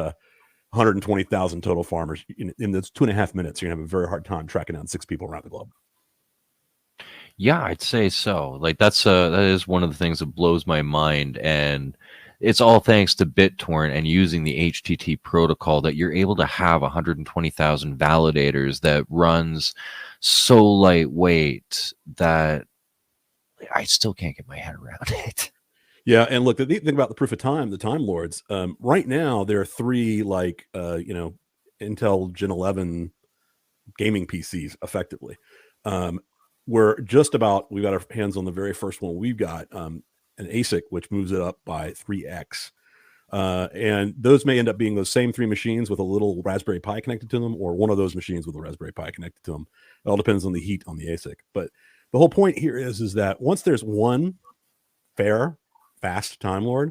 120,000 total farmers. In those 2.5 minutes, you're gonna have a very hard time tracking down 6 people around the globe. Yeah, I'd say so. Like that is one of the things that blows my mind, and it's all thanks to BitTorrent and using the HTTP protocol that you're able to have 120,000 validators that runs so lightweight that I still can't get my head around it. Yeah, and look, the thing about the proof of time, the Time Lords, right now there are 3 Intel Gen 11 gaming PCs effectively. We've got our hands on the very first one we've got, an ASIC, which moves it up by 3x. And those may end up being those same 3 machines with a little Raspberry Pi connected to them, or one of those machines with a Raspberry Pi connected to them. It all depends on the heat on the ASIC. But the whole point here is that once there's one fair, fast Time Lord,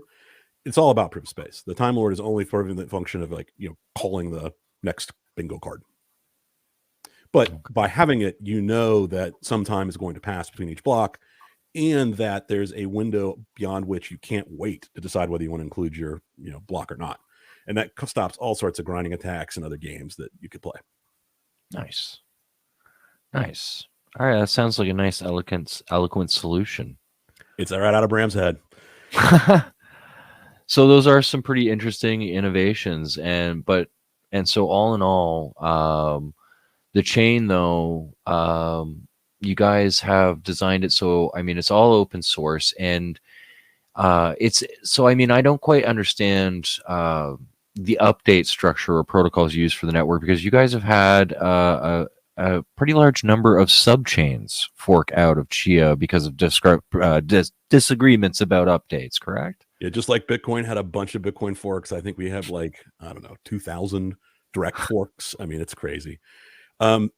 it's all about proof of space. The Time Lord is only for the function of calling the next bingo card. But by having it, that some time is going to pass between each block, and that there's a window beyond which you can't wait to decide whether you want to include your block or not. And that stops all sorts of grinding attacks and other games that you could play. Nice. All right, that sounds like a nice, eloquent solution. It's right out of Bram's head. So those are some pretty interesting innovations, and so all in all, the chain though, you guys have designed it so it's all open source, and I don't quite understand the update structure or protocols used for the network, because you guys have had a pretty large number of subchains fork out of Chia because of disagreements about updates, correct? Yeah, just like Bitcoin had a bunch of Bitcoin forks, I think we have 2,000 direct forks. It's crazy. I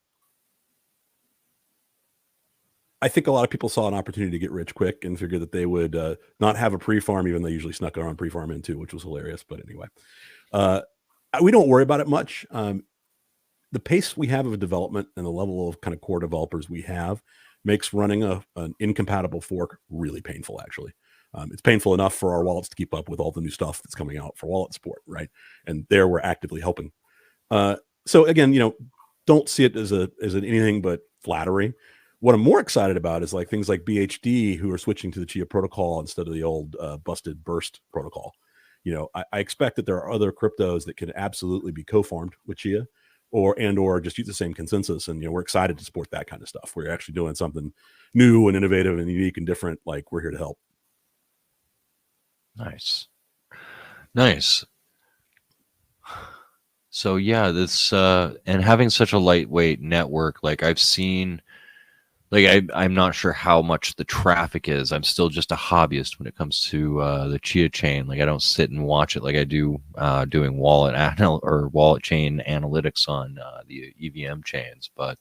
think a lot of people saw an opportunity to get rich quick and figured that they would not have a pre-farm, even though they usually snuck their own pre-farm in too, which was hilarious. But anyway, we don't worry about it much. The pace we have of development and the level of kind of core developers we have makes running an incompatible fork really painful, actually. It's painful enough for our wallets to keep up with all the new stuff that's coming out for wallet support, right? And there we're actively helping. So again, don't see it as anything but flattery. What I'm more excited about is things like BHD, who are switching to the Chia protocol instead of the old busted burst protocol. I expect that there are other cryptos that can absolutely be co-farmed with Chia, or just use the same consensus. And we're excited to support that kind of stuff. We're actually doing something new and innovative and unique and different. We're here to help. Nice. So yeah, this and having such a lightweight network, I've seen, I'm not sure how much the traffic is. I'm still just a hobbyist when it comes to the Chia chain. I don't sit and watch it like I do doing wallet chain analytics on the EVM chains, but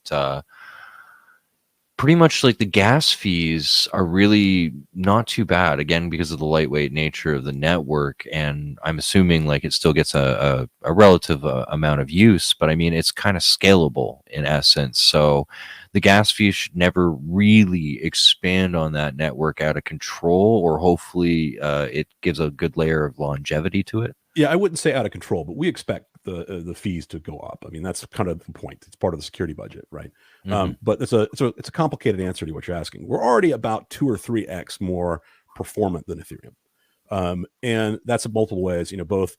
pretty much the gas fees are really not too bad, again, because of the lightweight nature of the network. And I'm assuming it still gets a relative amount of use, but it's kind of scalable in essence. So the gas fees should never really expand on that network out of control, or hopefully it gives a good layer of longevity to it. Yeah, I wouldn't say out of control, but we expect the fees to go up. That's kind of the point. It's part of the security budget, right? Mm-hmm. But it's a complicated answer to what you're asking. We're already about 2 or 3x more performant than Ethereum, and that's in multiple ways. Both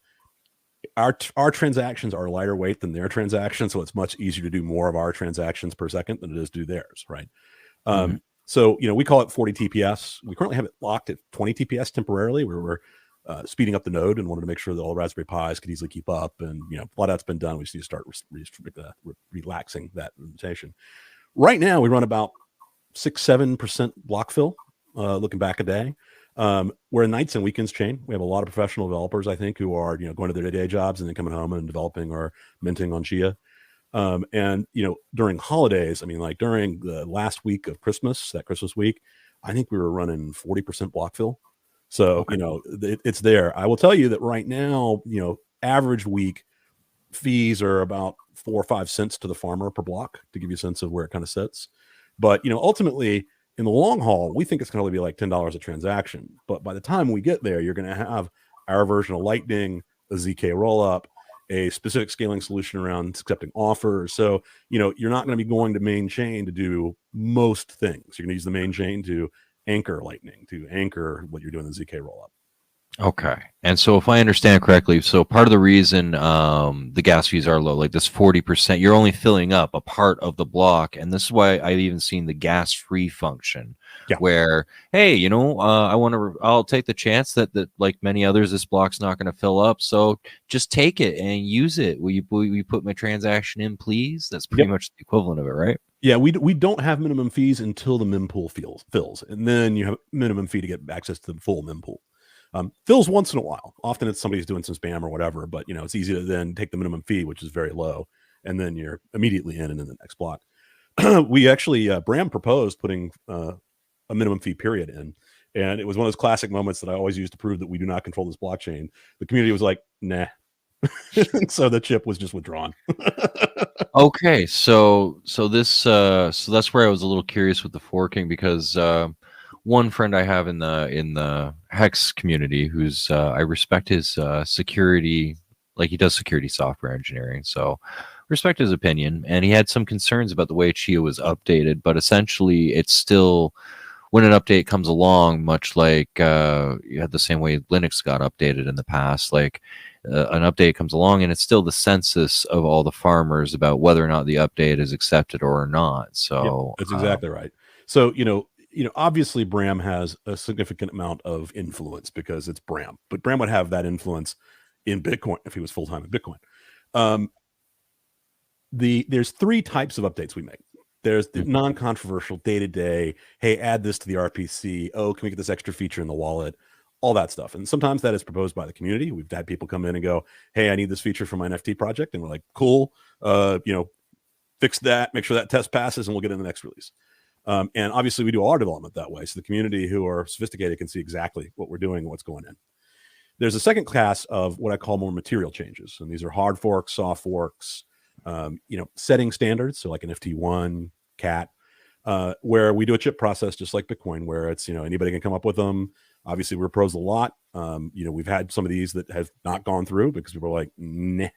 our transactions are lighter weight than their transactions, so it's much easier to do more of our transactions per second than it is to do theirs, right? Mm-hmm. So we call it 40 TPS. We currently have it locked at 20 TPS temporarily, where we're speeding up the node and wanted to make sure that all Raspberry Pis could easily keep up. And a lot of that's been done. We just need to start relaxing that limitation. Right now, we run about 6-7% block fill. Looking back a day, we're a nights and weekends chain. We have a lot of professional developers, I think, who are going to their day jobs and then coming home and developing or minting on Chia. And during holidays, during the last week of Christmas, that Christmas week, I think we were running 40% block fill. So, okay. It's there. I will tell you that right now, average week fees are about 4 or 5 cents to the farmer per block, to give you a sense of where it kind of sits. But, ultimately in the long haul, we think it's going to be $10 a transaction. But by the time we get there, you're going to have our version of Lightning, a ZK rollup, a specific scaling solution around accepting offers. So, you're not going to be going to main chain to do most things. You're going to use the main chain to anchor Lightning, to anchor what you're doing in the ZK rollup. Okay. And so if I understand correctly, so part of the reason the gas fees are low, like this 40%, you're only filling up a part of the block. And this is why I've even seen the gas free function where, hey, I'll take the chance that like many others, this block's not going to fill up. So just take it and use it. Will you put my transaction in, please? That's pretty much the equivalent of it, right? Yeah, we don't have minimum fees until the mempool fills. And then you have a minimum fee to get access to the full mempool. Fills once in a while. Often it's somebody's doing some spam or whatever, but it's easy to then take the minimum fee, which is very low, and then you're immediately in and in the next block. We actually, Bram proposed putting a minimum fee period in, and it was one of those classic moments that I always use to prove that we do not control this blockchain. The community was like, nah. So the chip was just withdrawn. Okay, so that's where I was a little curious with the forking, because one friend I have in the Hex community, who's I respect his security, like he does security software engineering, so respect his opinion, and he had some concerns about the way Chia was updated, but essentially it's still, when an update comes along, much like you had the same way Linux got updated in the past, like an update comes along and it's still the census of all the farmers about whether or not the update is accepted or not. So that's exactly right. So obviously Bram has a significant amount of influence because it's Bram, but Bram would have that influence in Bitcoin if he was full-time in Bitcoin. There's three types of updates we make. There's the non-controversial day-to-day, hey, add this to the RPC, oh, can we get this extra feature in the wallet, all that stuff. And sometimes that is proposed by the community. We've had people come in and go, hey, I need this feature for my NFT project, and we're like, cool, fix that, make sure that test passes, and we'll get in the next release. And obviously we do our development that way, so the community who are sophisticated can see exactly what we're doing and what's going in. There's a second class of what I call more material changes, and these are hard forks, soft forks, setting standards, so like an FT1, CAT, where we do a chip process just like Bitcoin, where it's anybody can come up with them. Obviously, we propose a lot. We've had some of these that have not gone through because people are like, nah.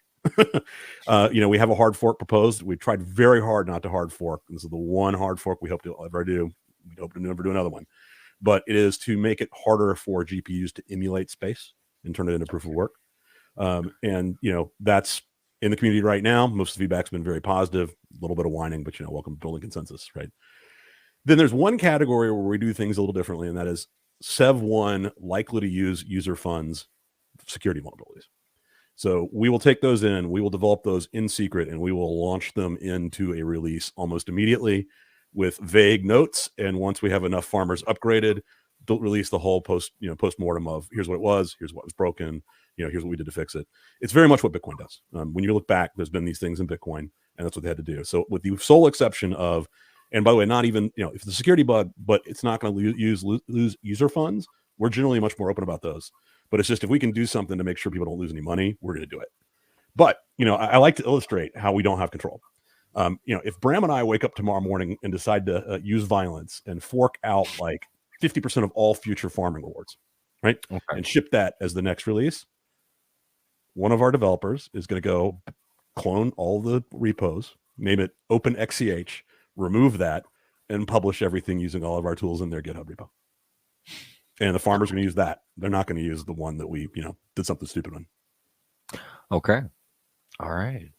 We have a hard fork proposed. We tried very hard not to hard fork. This is the one hard fork we hope to ever do. We hope to never do another one. But it is to make it harder for GPUs to emulate space and turn it into proof of work. That's in the community right now. Most of the feedback's been very positive. A little bit of whining, but welcome to building consensus, right? Then there's one category where we do things a little differently, and that is Sev1 likely to use user funds security vulnerabilities. So we will take those in, we will develop those in secret, and we will launch them into a release almost immediately with vague notes. And once we have enough farmers upgraded, they'll release the whole post-mortem of here's what it was, here's what was broken, here's what we did to fix it. It's very much what Bitcoin does. When you look back, there's been these things in Bitcoin, and that's what they had to do. So with the sole exception of, and by the way, not even, if it's a security bug, but it's not going to lose user funds, we're generally much more open about those. But it's just, if we can do something to make sure people don't lose any money, we're going to do it. But, I like to illustrate how we don't have control. If Bram and I wake up tomorrow morning and decide to use violence and fork out like 50% of all future farming rewards, right? Okay. And ship that as the next release, one of our developers is going to go clone all the repos, name it OpenXCH, remove that, and publish everything using all of our tools in their GitHub repo. And the farmers are going to use that. They're not going to use the one that we, did something stupid on. Okay. All right.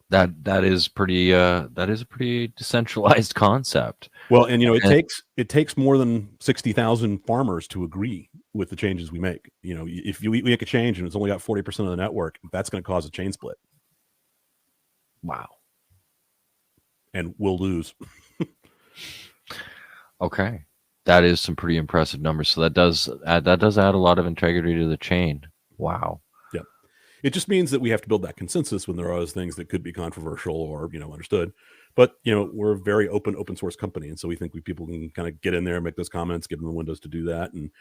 That is pretty that is a pretty decentralized concept. Well, and it takes more than 60,000 farmers to agree with the changes we make. If we make a change and it's only got 40% of the network, that's going to cause a chain split. Wow. And we'll lose. Okay. That is some pretty impressive numbers. So that does add a lot of integrity to the chain. Wow. Yeah. It just means that we have to build that consensus when there are those things that could be controversial or, understood. But, we're a very open source company. And so we think people can kind of get in there and make those comments, give them the windows to do that. And,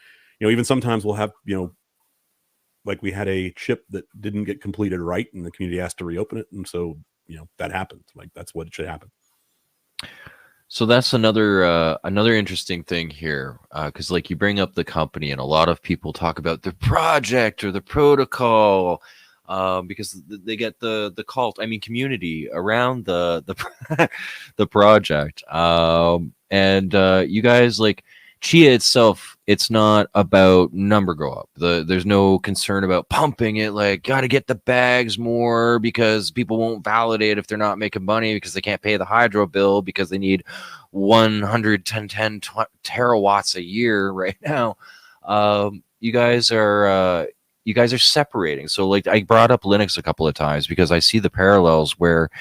even sometimes we'll have, like we had a chip that didn't get completed right and the community asked to reopen it. And so, that happens. Like, that's what it should happen. So that's another interesting thing here, because like you bring up the company and a lot of people talk about the project or the protocol, because they get the cult, I mean, community around the the project. And you guys, like Chia itself, it's not about number go up. There's no concern about pumping it, like got to get the bags more because people won't validate if they're not making money because they can't pay the hydro bill because they need 110 terawatts a year right now. You guys are separating. So like I brought up Linux a couple of times because I see the parallels where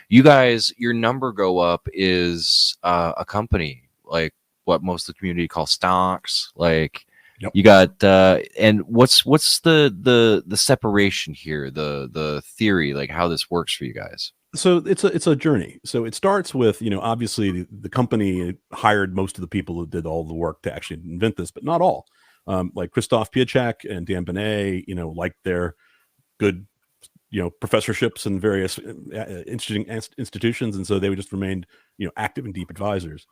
you guys, your number go up is a company, like what most of the community calls stocks. Like Yep. you got and what's the separation here, the theory, like how this works for you guys? So it's a journey. So it starts with, obviously the company hired most of the people who did all the work to actually invent this, but not all. Like Christoph Piacek and Dan Benet, like their good, professorships in various interesting institutions, and so they just remained, active and deep advisors.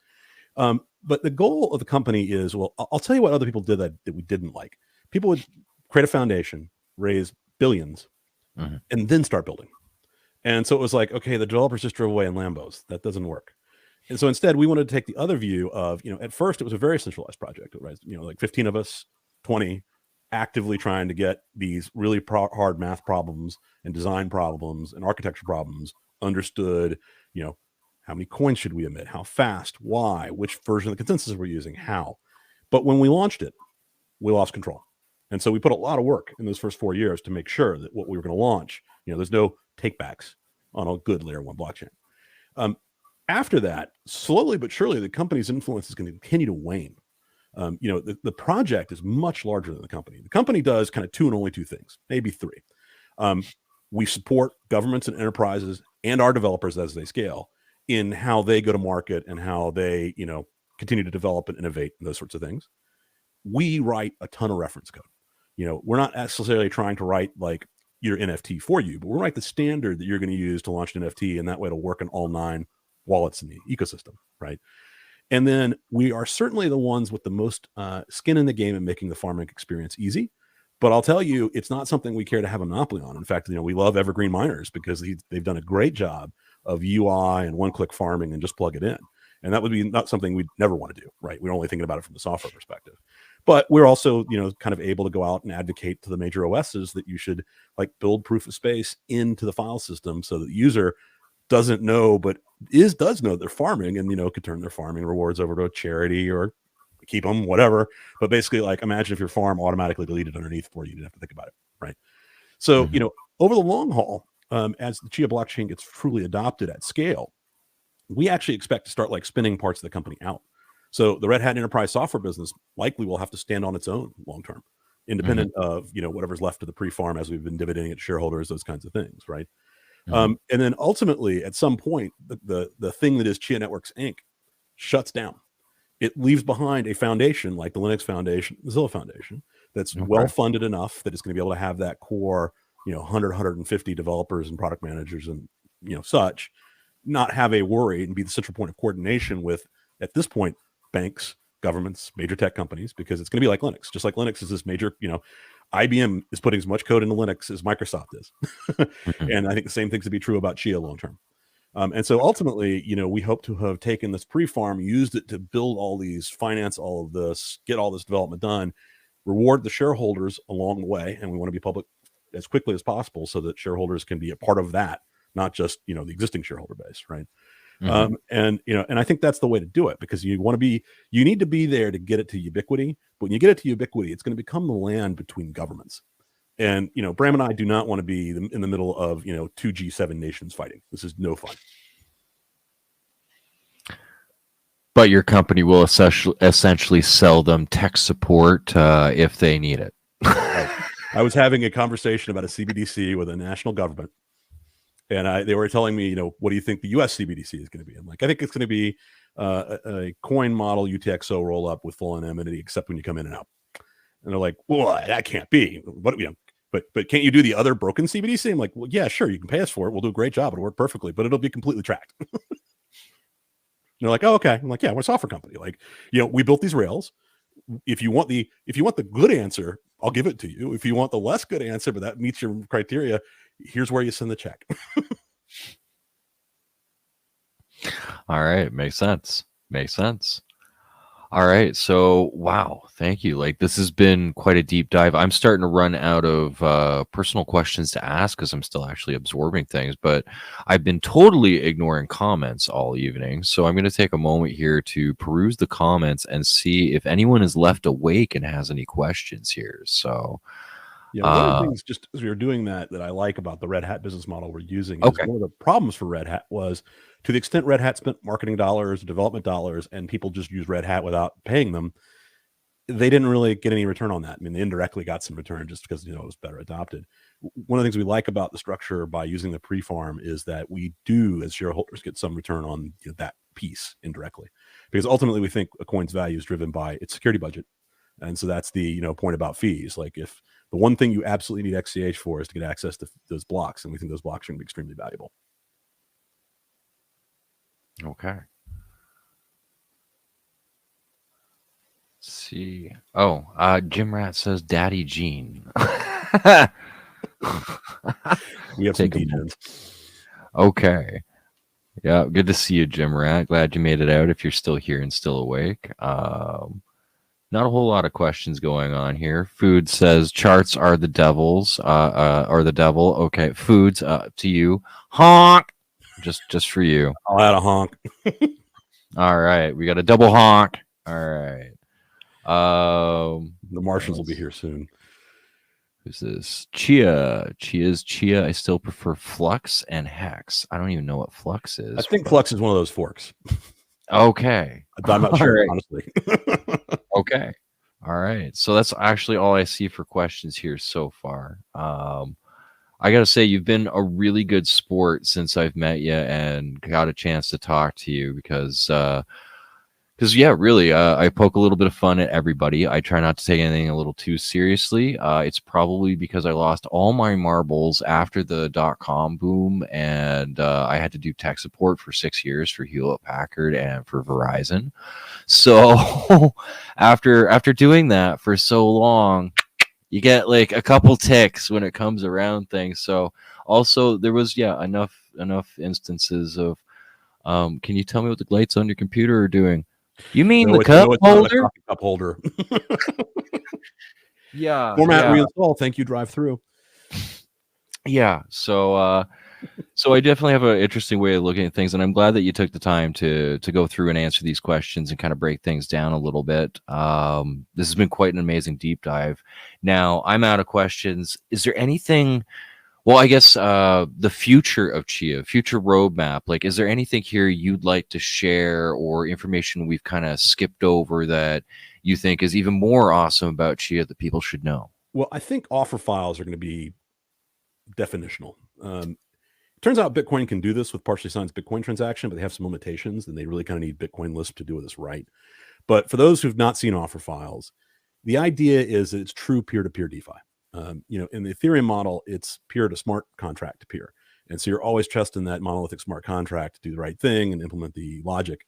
But the goal of the company is, well, I'll tell you what other people did that we didn't like. People would create a foundation, raise billions, and then start building. And so it was like, okay, the developers just drove away in Lambos. That doesn't work. And so instead, we wanted to take the other view of, at first it was a very centralized project, right? Like 15 of us, 20, actively trying to get these really hard math problems and design problems and architecture problems understood. How many coins should we emit? How fast? Why? Which version of the consensus we're using? How? But when we launched it, we lost control. And so we put a lot of work in those first 4 years to make sure that what we were going to launch, there's no takebacks on a good layer one blockchain. After that, slowly but surely, the company's influence is going to continue to wane. The project is much larger than the company. The company does kind of two and only two things, maybe three. We support governments and enterprises and our developers as they scale in how they go to market and how they, continue to develop and innovate and those sorts of things. We write a ton of reference code. We're not necessarily trying to write like your NFT for you, but we'll write the standard that you're going to use to launch an NFT, and that way it'll work in all 9 wallets in the ecosystem, right? And then we are certainly the ones with the most skin in the game in making the farming experience easy. But I'll tell you, it's not something we care to have a monopoly on. In fact, we love Evergreen Miners because they've done a great job of UI and one-click farming and just plug it in. And that would be not something we'd never want to do, right? We're only thinking about it from the software perspective. But we're also, kind of able to go out and advocate to the major OSs that you should like build proof of space into the file system so that the user doesn't know, but does know they're farming and, could turn their farming rewards over to a charity or keep them, whatever. But basically, like, imagine if your farm automatically deleted underneath for you, you didn't have to think about it, right? So, over the long haul, as the Chia blockchain gets truly adopted at scale, we actually expect to start like spinning parts of the company out. So the Red Hat enterprise software business likely will have to stand on its own long-term, independent of, whatever's left of the pre-farm as we've been dividending at shareholders, those kinds of things, right? And then ultimately, at some point, the thing that is Chia Networks Inc. shuts down. It leaves behind a foundation like the Linux Foundation, the Zilla Foundation, that's well-funded enough that it's going to be able to have that core, 100, 150 developers and product managers and, such, not have a worry and be the central point of coordination with, at this point, banks, governments, major tech companies, because it's going to be like Linux. Just like Linux is this major, IBM is putting as much code into Linux as Microsoft is. And I think the same things to be true about Chia long term. And so ultimately, we hope to have taken this pre-farm, used it to build all these, finance all of this, get all this development done, reward the shareholders along the way. And we want to be public as quickly as possible so that shareholders can be a part of that, not just, the existing shareholder base, right? And I think that's the way to do it, because you need to be there to get it to ubiquity. But when you get it to ubiquity, it's going to become the land between governments. And, Bram and I do not want to be in the middle of, 2 G7 nations fighting. This is no fun. But your company will essentially sell them tech support if they need it. Right. I was having a conversation about a CBDC with a national government. And they were telling me, what do you think the U.S. CBDC is going to be? I'm like, I think it's going to be a coin model UTXO roll up with full anonymity, except when you come in and out. And they're like, well, that can't be. But can't you do the other broken CBDC? I'm like, well, yeah, sure. You can pay us for it. We'll do a great job. It'll work perfectly, but it'll be completely tracked. And they're like, oh, okay. I'm like, yeah, we're a software company. Like, we built these rails. If you want the good answer, I'll give it to you. If you want the less good answer, but that meets your criteria, here's where you send the check. All right. Makes sense. Makes sense. All right. So, wow. Thank you. Like, this has been quite a deep dive. I'm starting to run out of personal questions to ask because I'm still actually absorbing things, but I've been totally ignoring comments all evening. So, I'm going to take a moment here to peruse the comments and see if anyone is left awake and has any questions here. So, yeah, one of the things just as we were doing that I like about the Red Hat business model we're using is one of the problems for Red Hat was to the extent Red Hat spent marketing dollars, development dollars, and people just use Red Hat without paying them, they didn't really get any return on that. I mean, they indirectly got some return just because, it was better adopted. One of the things we like about the structure by using the pre-farm is that we do, as shareholders, get some return on that piece indirectly, because ultimately we think a coin's value is driven by its security budget. And so that's the point about fees. Like, if the one thing you absolutely need XCH for is to get access to those blocks, and we think those blocks are going to be extremely valuable. Okay. Let's see. Oh, Jim Rat says Daddy Gene. We have some DJs. Okay. Yeah, good to see you, Jim Rat. Glad you made it out if you're still here and still awake. Not a whole lot of questions going on here. Food says charts are the devils, or the devil. Okay, Foods, to you. Honk! Just for you. I'll add a honk. All right, we got a double honk. All right. The Martians will be here soon. Who's this? Chia. Chia. I still prefer Flux and Hex. I don't even know what Flux is. I think Flux is one of those forks. Okay. I'm not sure, honestly. Okay. All right. So that's actually all I see for questions here so far. I got to say, you've been a really good sport since I've met you and got a chance to talk to you because yeah, really, I poke a little bit of fun at everybody. I try not to take anything a little too seriously. It's probably because I lost all my marbles after the .com boom, and I had to do tech support for 6 years for Hewlett Packard and for Verizon. So after doing that for so long, you get like a couple ticks when it comes around things. So also there was enough instances of can you tell me what the lights on your computer are doing? You mean the cup holder? Cup holder. Yeah. Format reinstall. Thank you, drive through. Yeah. So I definitely have an interesting way of looking at things, and I'm glad that you took the time to go through and answer these questions and kind of break things down a little bit. This has been quite an amazing deep dive. Now I'm out of questions. Is there anything? Well, I guess the future of Chia, future roadmap, like, is there anything here you'd like to share or information we've kind of skipped over that you think is even more awesome about Chia that people should know? Well, I think offer files are going to be definitional. Turns out Bitcoin can do this with partially signed Bitcoin transaction, but they have some limitations, and they really kind of need Bitcoin-Lisp to do this right. But for those who've not seen offer files, the idea is that it's true peer-to-peer DeFi. In the Ethereum model, it's peer to smart contract to peer. And so you're always trusting that monolithic smart contract to do the right thing and implement the logic.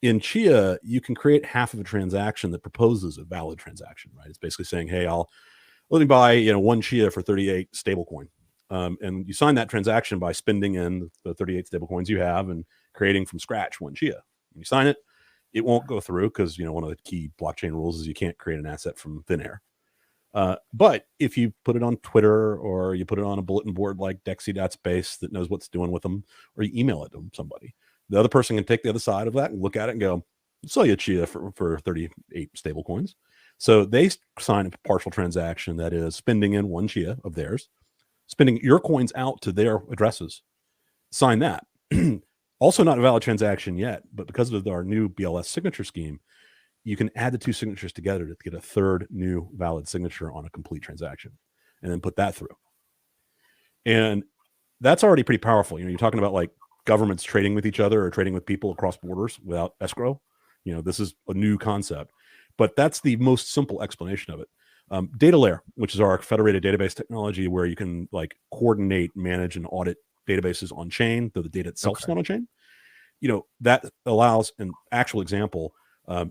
In Chia, you can create half of a transaction that proposes a valid transaction, right? It's basically saying, hey, let me buy, 1 Chia for 38 stablecoin. And you sign that transaction by spending in the 38 stablecoins you have and creating from scratch 1 Chia. When you sign it, it won't go through because, one of the key blockchain rules is you can't create an asset from thin air. But if you put it on Twitter or you put it on a bulletin board like Dexy.space that knows what's doing with them, or you email it to somebody, the other person can take the other side of that and look at it and go, I'll sell you a Chia for 38 stable coins. So they sign a partial transaction that is spending in 1 Chia of theirs, spending your coins out to their addresses, sign that. Also not a valid transaction yet, but because of our new BLS signature scheme, you can add the 2 signatures together to get a third new valid signature on a complete transaction and then put that through. And that's already pretty powerful. You're talking about like governments trading with each other or trading with people across borders without escrow. This is a new concept, but that's the most simple explanation of it. Data layer, which is our federated database technology where you can like coordinate, manage, and audit databases on chain, though the data itself is not on chain. That allows an actual example.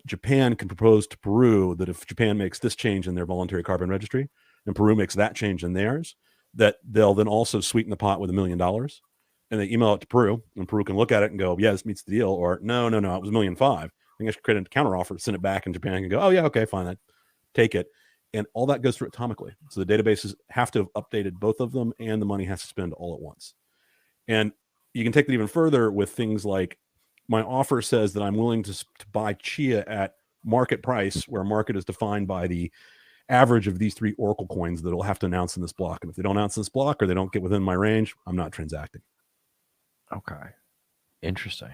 Japan can propose to Peru that if Japan makes this change in their voluntary carbon registry and Peru makes that change in theirs, that they'll then also sweeten the pot with $1 million. And they email it to Peru, and Peru can look at it and go, yeah, this meets the deal. Or no, it was $1.5 million. I think I should create a counteroffer, send it back, and Japan can go, oh, yeah, okay, fine, I take it. And all that goes through atomically. So the databases have to have updated both of them, and the money has to spend all at once. And you can take that even further with things like my offer says that I'm willing to buy Chia at market price, where market is defined by the average of these 3 Oracle coins that will have to announce in this block. And if they don't announce in this block or they don't get within my range, I'm not transacting. Okay. Interesting.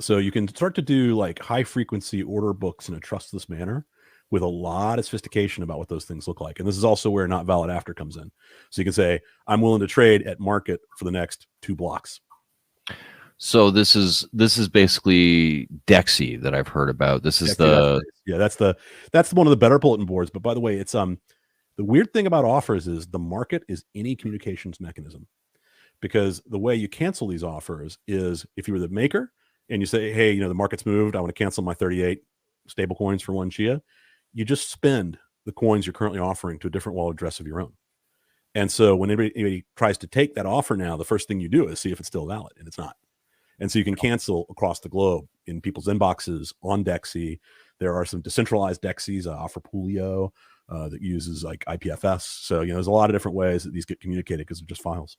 So you can start to do like high frequency order books in a trustless manner with a lot of sophistication about what those things look like. And this is also where not valid after comes in. So you can say, I'm willing to trade at market for the next 2 blocks. So this is basically DEXI that I've heard about. This is that's one of the better bulletin boards. But by the way, it's the weird thing about offers is the market is any communications mechanism, because the way you cancel these offers is if you were the maker and you say, hey, the market's moved, I want to cancel my 38 stable coins for 1 Chia, you just spend the coins you're currently offering to a different wallet address of your own. And so when anybody tries to take that offer now, the first thing you do is see if it's still valid, and it's not. And so you can cancel across the globe in people's inboxes on DEXI. There are some decentralized DEXIs, Offerpoolio, that uses like IPFS. So, there's a lot of different ways that these get communicated because they're just files.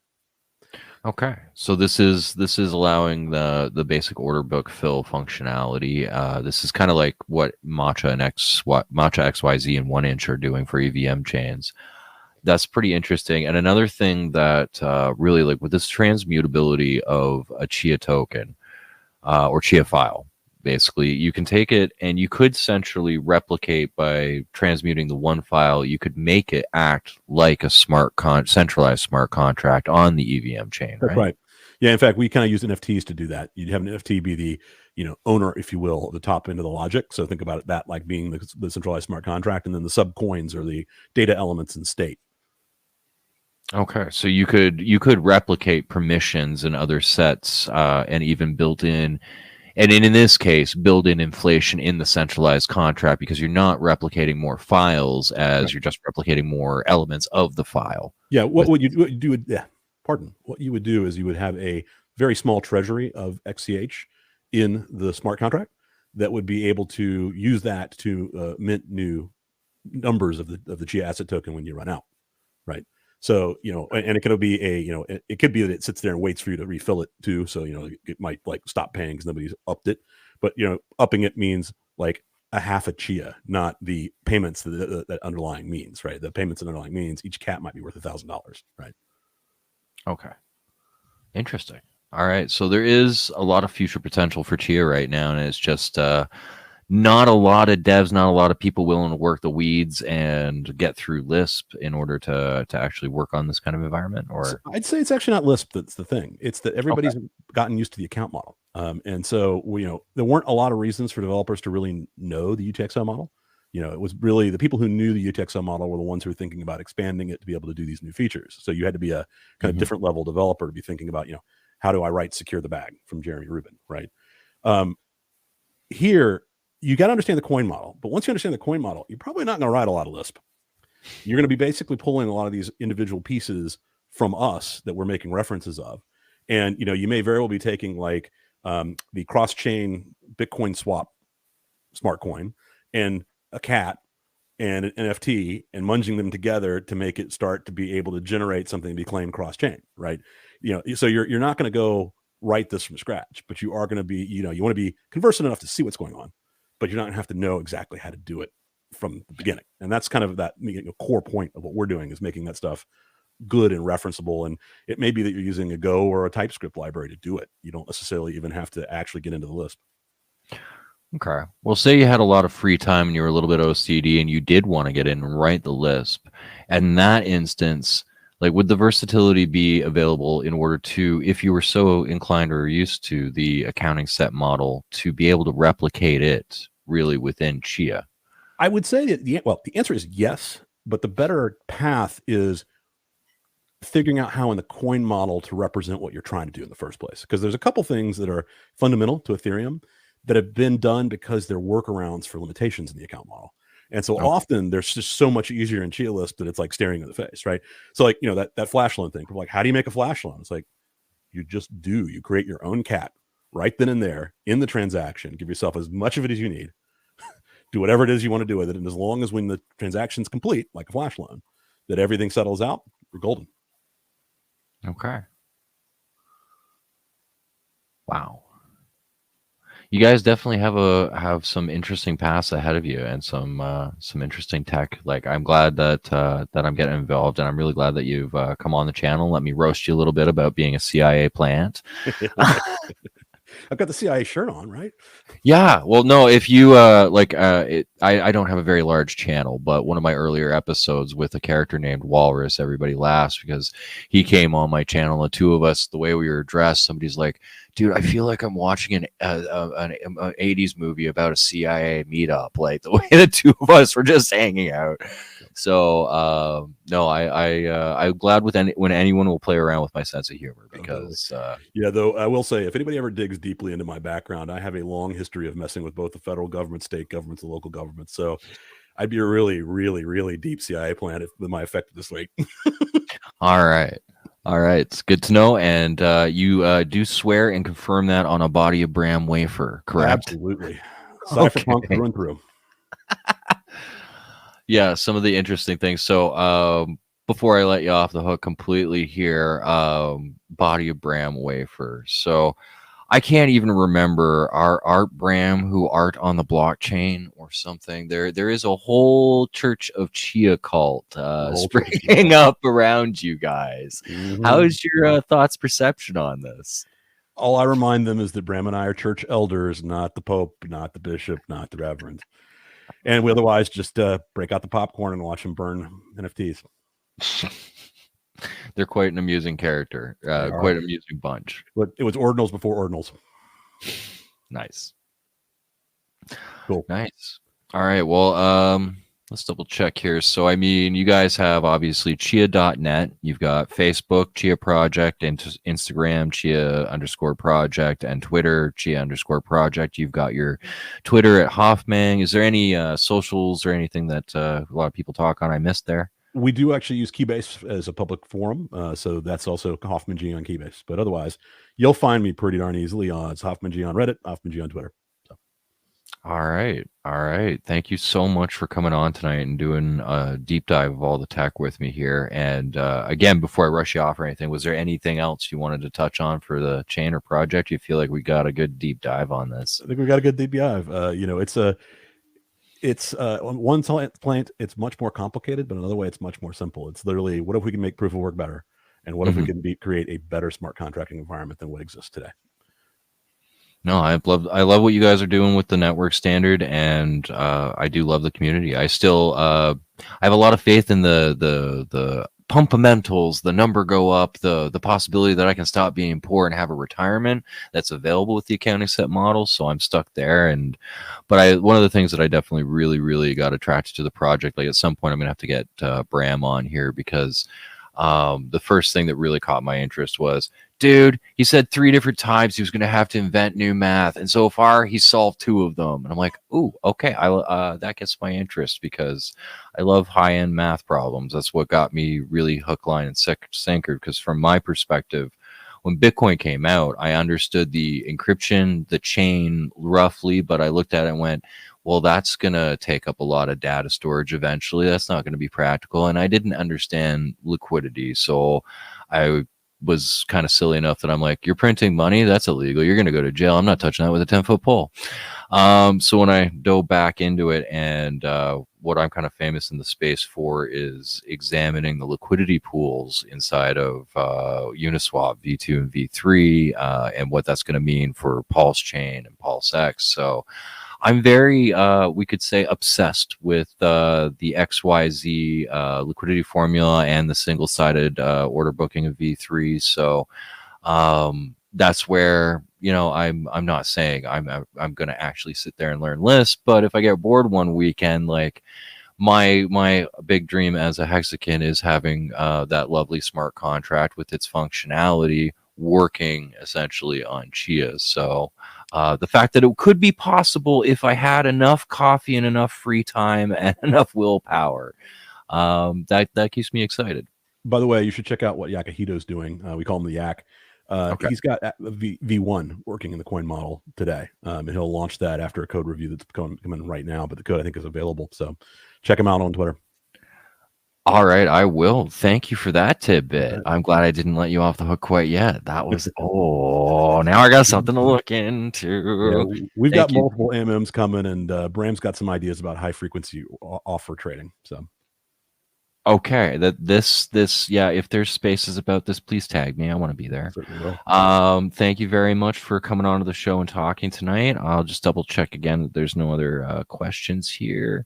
Okay. So this is allowing the basic order book fill functionality. This is kind of like what Matcha XYZ and 1inch are doing for EVM chains. That's pretty interesting. And another thing that really, like with this transmutability of a Chia token or Chia file, basically, you can take it and you could centrally replicate by transmuting the one file. You could make it act like a centralized smart contract on the EVM chain, right? That's right. Yeah. In fact, we kind of use NFTs to do that. You'd have an NFT be the owner, if you will, of the top end of the logic. So think about that like being the centralized smart contract, and then the sub coins are the data elements in state. Okay, so you could replicate permissions and other sets, and even build in, and in this case, build in inflation in the centralized contract, because you're not replicating more files as Right. you're just replicating more elements of the file. Yeah. What you do? Yeah. Pardon. What you would do is you would have a very small treasury of XCH in the smart contract that would be able to use that to mint new numbers of the Chia asset token when you run out. Right. So, and it could be it could be that it sits there and waits for you to refill it too. So, it might like stop paying because nobody's upped it. But, upping it means like a half a Chia, not the payments that underlying means, right? The payments that underlying means each cat might be worth $1,000, right? Okay. Interesting. All right. So there is a lot of future potential for Chia right now, and it's just not a lot of devs, not a lot of people willing to work the weeds and get through Lisp in order to actually work on this kind of environment. Or So I'd say it's actually not Lisp that's the thing. It's that everybody's gotten used to the account model. And so, there weren't a lot of reasons for developers to really know the UTXO model. It was really the people who knew the UTXO model were the ones who were thinking about expanding it to be able to do these new features. So you had to be a kind of different level developer to be thinking about, how do I write secure the bag from Jeremy Rubin, right? Here, you got to understand the coin model. But once you understand the coin model, you're probably not going to write a lot of Lisp. You're going to be basically pulling a lot of these individual pieces from us that we're making references of. And, you may very well be taking like the cross-chain Bitcoin swap smart coin and a cat and an NFT and munging them together to make it start to be able to generate something to be claimed cross-chain, right? So you're not going to go write this from scratch, but you are going to be, you want to be conversant enough to see what's going on, but you're not going to have to know exactly how to do it from the beginning. And that's kind of that core point of what we're doing, is making that stuff good and referenceable. And it may be that you're using a Go or a TypeScript library to do it. You don't necessarily even have to actually get into the Lisp. Okay. Well, say you had a lot of free time and you were a little bit OCD and you did want to get in and write the Lisp. And in that instance, like, would the versatility be available in order to, if you were so inclined or used to the accounting set model, to be able to replicate it really within Chia? I would say that the answer is yes, but the better path is figuring out how in the coin model to represent what you're trying to do in the first place. Because there's a couple things that are fundamental to Ethereum that have been done because they're workarounds for limitations in the account model. And so Okay. often there's just so much easier in ChiaLisp that it's like staring in the face, right? So like, that flash loan thing, people are like, how do you make a flash loan? It's like, you just do. You create your own cat right then and there in the transaction. Give yourself as much of it as you need. Do whatever it is you want to do with it. And as long as when the transaction's complete, like a flash loan, that everything settles out, we're golden. Okay. Wow. You guys definitely have some interesting paths ahead of you and some interesting tech. Like, I'm glad that that I'm getting involved, and I'm really glad that you've come on the channel. Let me roast you a little bit about being a CIA plant. I've got the CIA shirt on, right? Yeah, well, no, if you I don't have a very large channel, but one of my earlier episodes with a character named Walrus, everybody laughs because he came on my channel. The two of us, the way we were dressed, somebody's like, "Dude, I feel like I'm watching an 80s movie about a CIA meetup." Like the way the two of us were just hanging out. So no, I'm glad when anyone will play around with my sense of humor because yeah, though I will say, if anybody ever digs deeply into my background, I have a long history of messing with both the federal government, state governments, and local governments. So I'd be a really, really, really deep CIA plant with my effect this week. All right. All right. It's good to know. And you do swear and confirm that on a body of Bram wafer, correct? Absolutely. Cypherpunk through and through. Yeah, some of the interesting things. So before I let you off the hook completely here, body of Bram wafer. So I can't even remember our Art Bram who art on the blockchain or something. There is a whole Church of Chia cult springing up around you guys. Mm-hmm. How is your thoughts, perception on this? All I remind them is that Bram and I are church elders, not the Pope, not the bishop, not the reverend. And we otherwise just break out the popcorn and watch them burn NFTs. They're quite an amusing character, quite an amusing bunch. But it was ordinals before ordinals. Nice. Cool. Nice. All right. Well, let's double check here. So, I mean, you guys have obviously Chia.net. You've got Facebook, Chia Project, and Instagram, Chia_project, and Twitter, Chia_project. You've got your Twitter at Hoffman. Is there any socials or anything that a lot of people talk on I missed there? We do actually use Keybase as a public forum. So that's also Hoffman G on Keybase. But otherwise, you'll find me pretty darn easily. It's Hoffman G on Reddit, Hoffman G on Twitter. So. All right. All right. Thank you so much for coming on tonight and doing a deep dive of all the tech with me here. And again, before I rush you off or anything, was there anything else you wanted to touch on for the chain or project? You feel like we got a good deep dive on this? I think we got a good deep dive. It's on one plant, it's much more complicated, but another way, it's much more simple. It's literally, what if we can make proof of work better? And what if we can create a better smart contracting environment than what exists today? No, I love what you guys are doing with the network standard, and I do love the community. I still I have a lot of faith in the pumpamentals, the number go up, the possibility that I can stop being poor and have a retirement that's available with the accounting set model. So I'm stuck there. But one of the things that I definitely really got attracted to the project, like at some point I'm gonna have to get Bram on here because the first thing that really caught my interest was, dude, he said 3 different times he was going to have to invent new math, and so far he solved 2 of them. And I'm like, ooh, okay, that gets my interest because I love high-end math problems. That's what got me really hook, line, and sinker. Because from my perspective, when Bitcoin came out, I understood the encryption, the chain roughly, but I looked at it and went, well, that's going to take up a lot of data storage eventually. That's not going to be practical. And I didn't understand liquidity. So I was kind of silly enough that I'm like, you're printing money? That's illegal. You're going to go to jail. I'm not touching that with a 10-foot pole. So when I dove back into it, and what I'm kind of famous in the space for is examining the liquidity pools inside of Uniswap V2 and V3 and what that's going to mean for Pulse Chain and Pulse X. So I'm very, we could say, obsessed with the XYZ liquidity formula and the single-sided order booking of V3. So that's where, I'm not saying I'm going to actually sit there and learn Lisp, but if I get bored one weekend, like my big dream as a hexagon is having that lovely smart contract with its functionality working essentially on Chia. So The fact that it could be possible if I had enough coffee and enough free time and enough willpower. That keeps me excited. By the way, you should check out what Yakahito's doing. We call him the Yak. Okay. He's got V1 working in the coin model today, and he'll launch that after a code review that's coming right now. But the code, I think, is available. So check him out on Twitter. All right, I will. Thank you for that tidbit. I'm glad I didn't let you off the hook quite yet. That was now I got something to look into. Yeah, we've Thank got you. multiple MMs coming, and Bram's got some ideas about high frequency offer trading. So Okay, yeah, if there's spaces about this, please tag me. I want to be there. certainly will. Thank you very much for coming on to the show and talking tonight. I'll just double check again that there's no other questions here.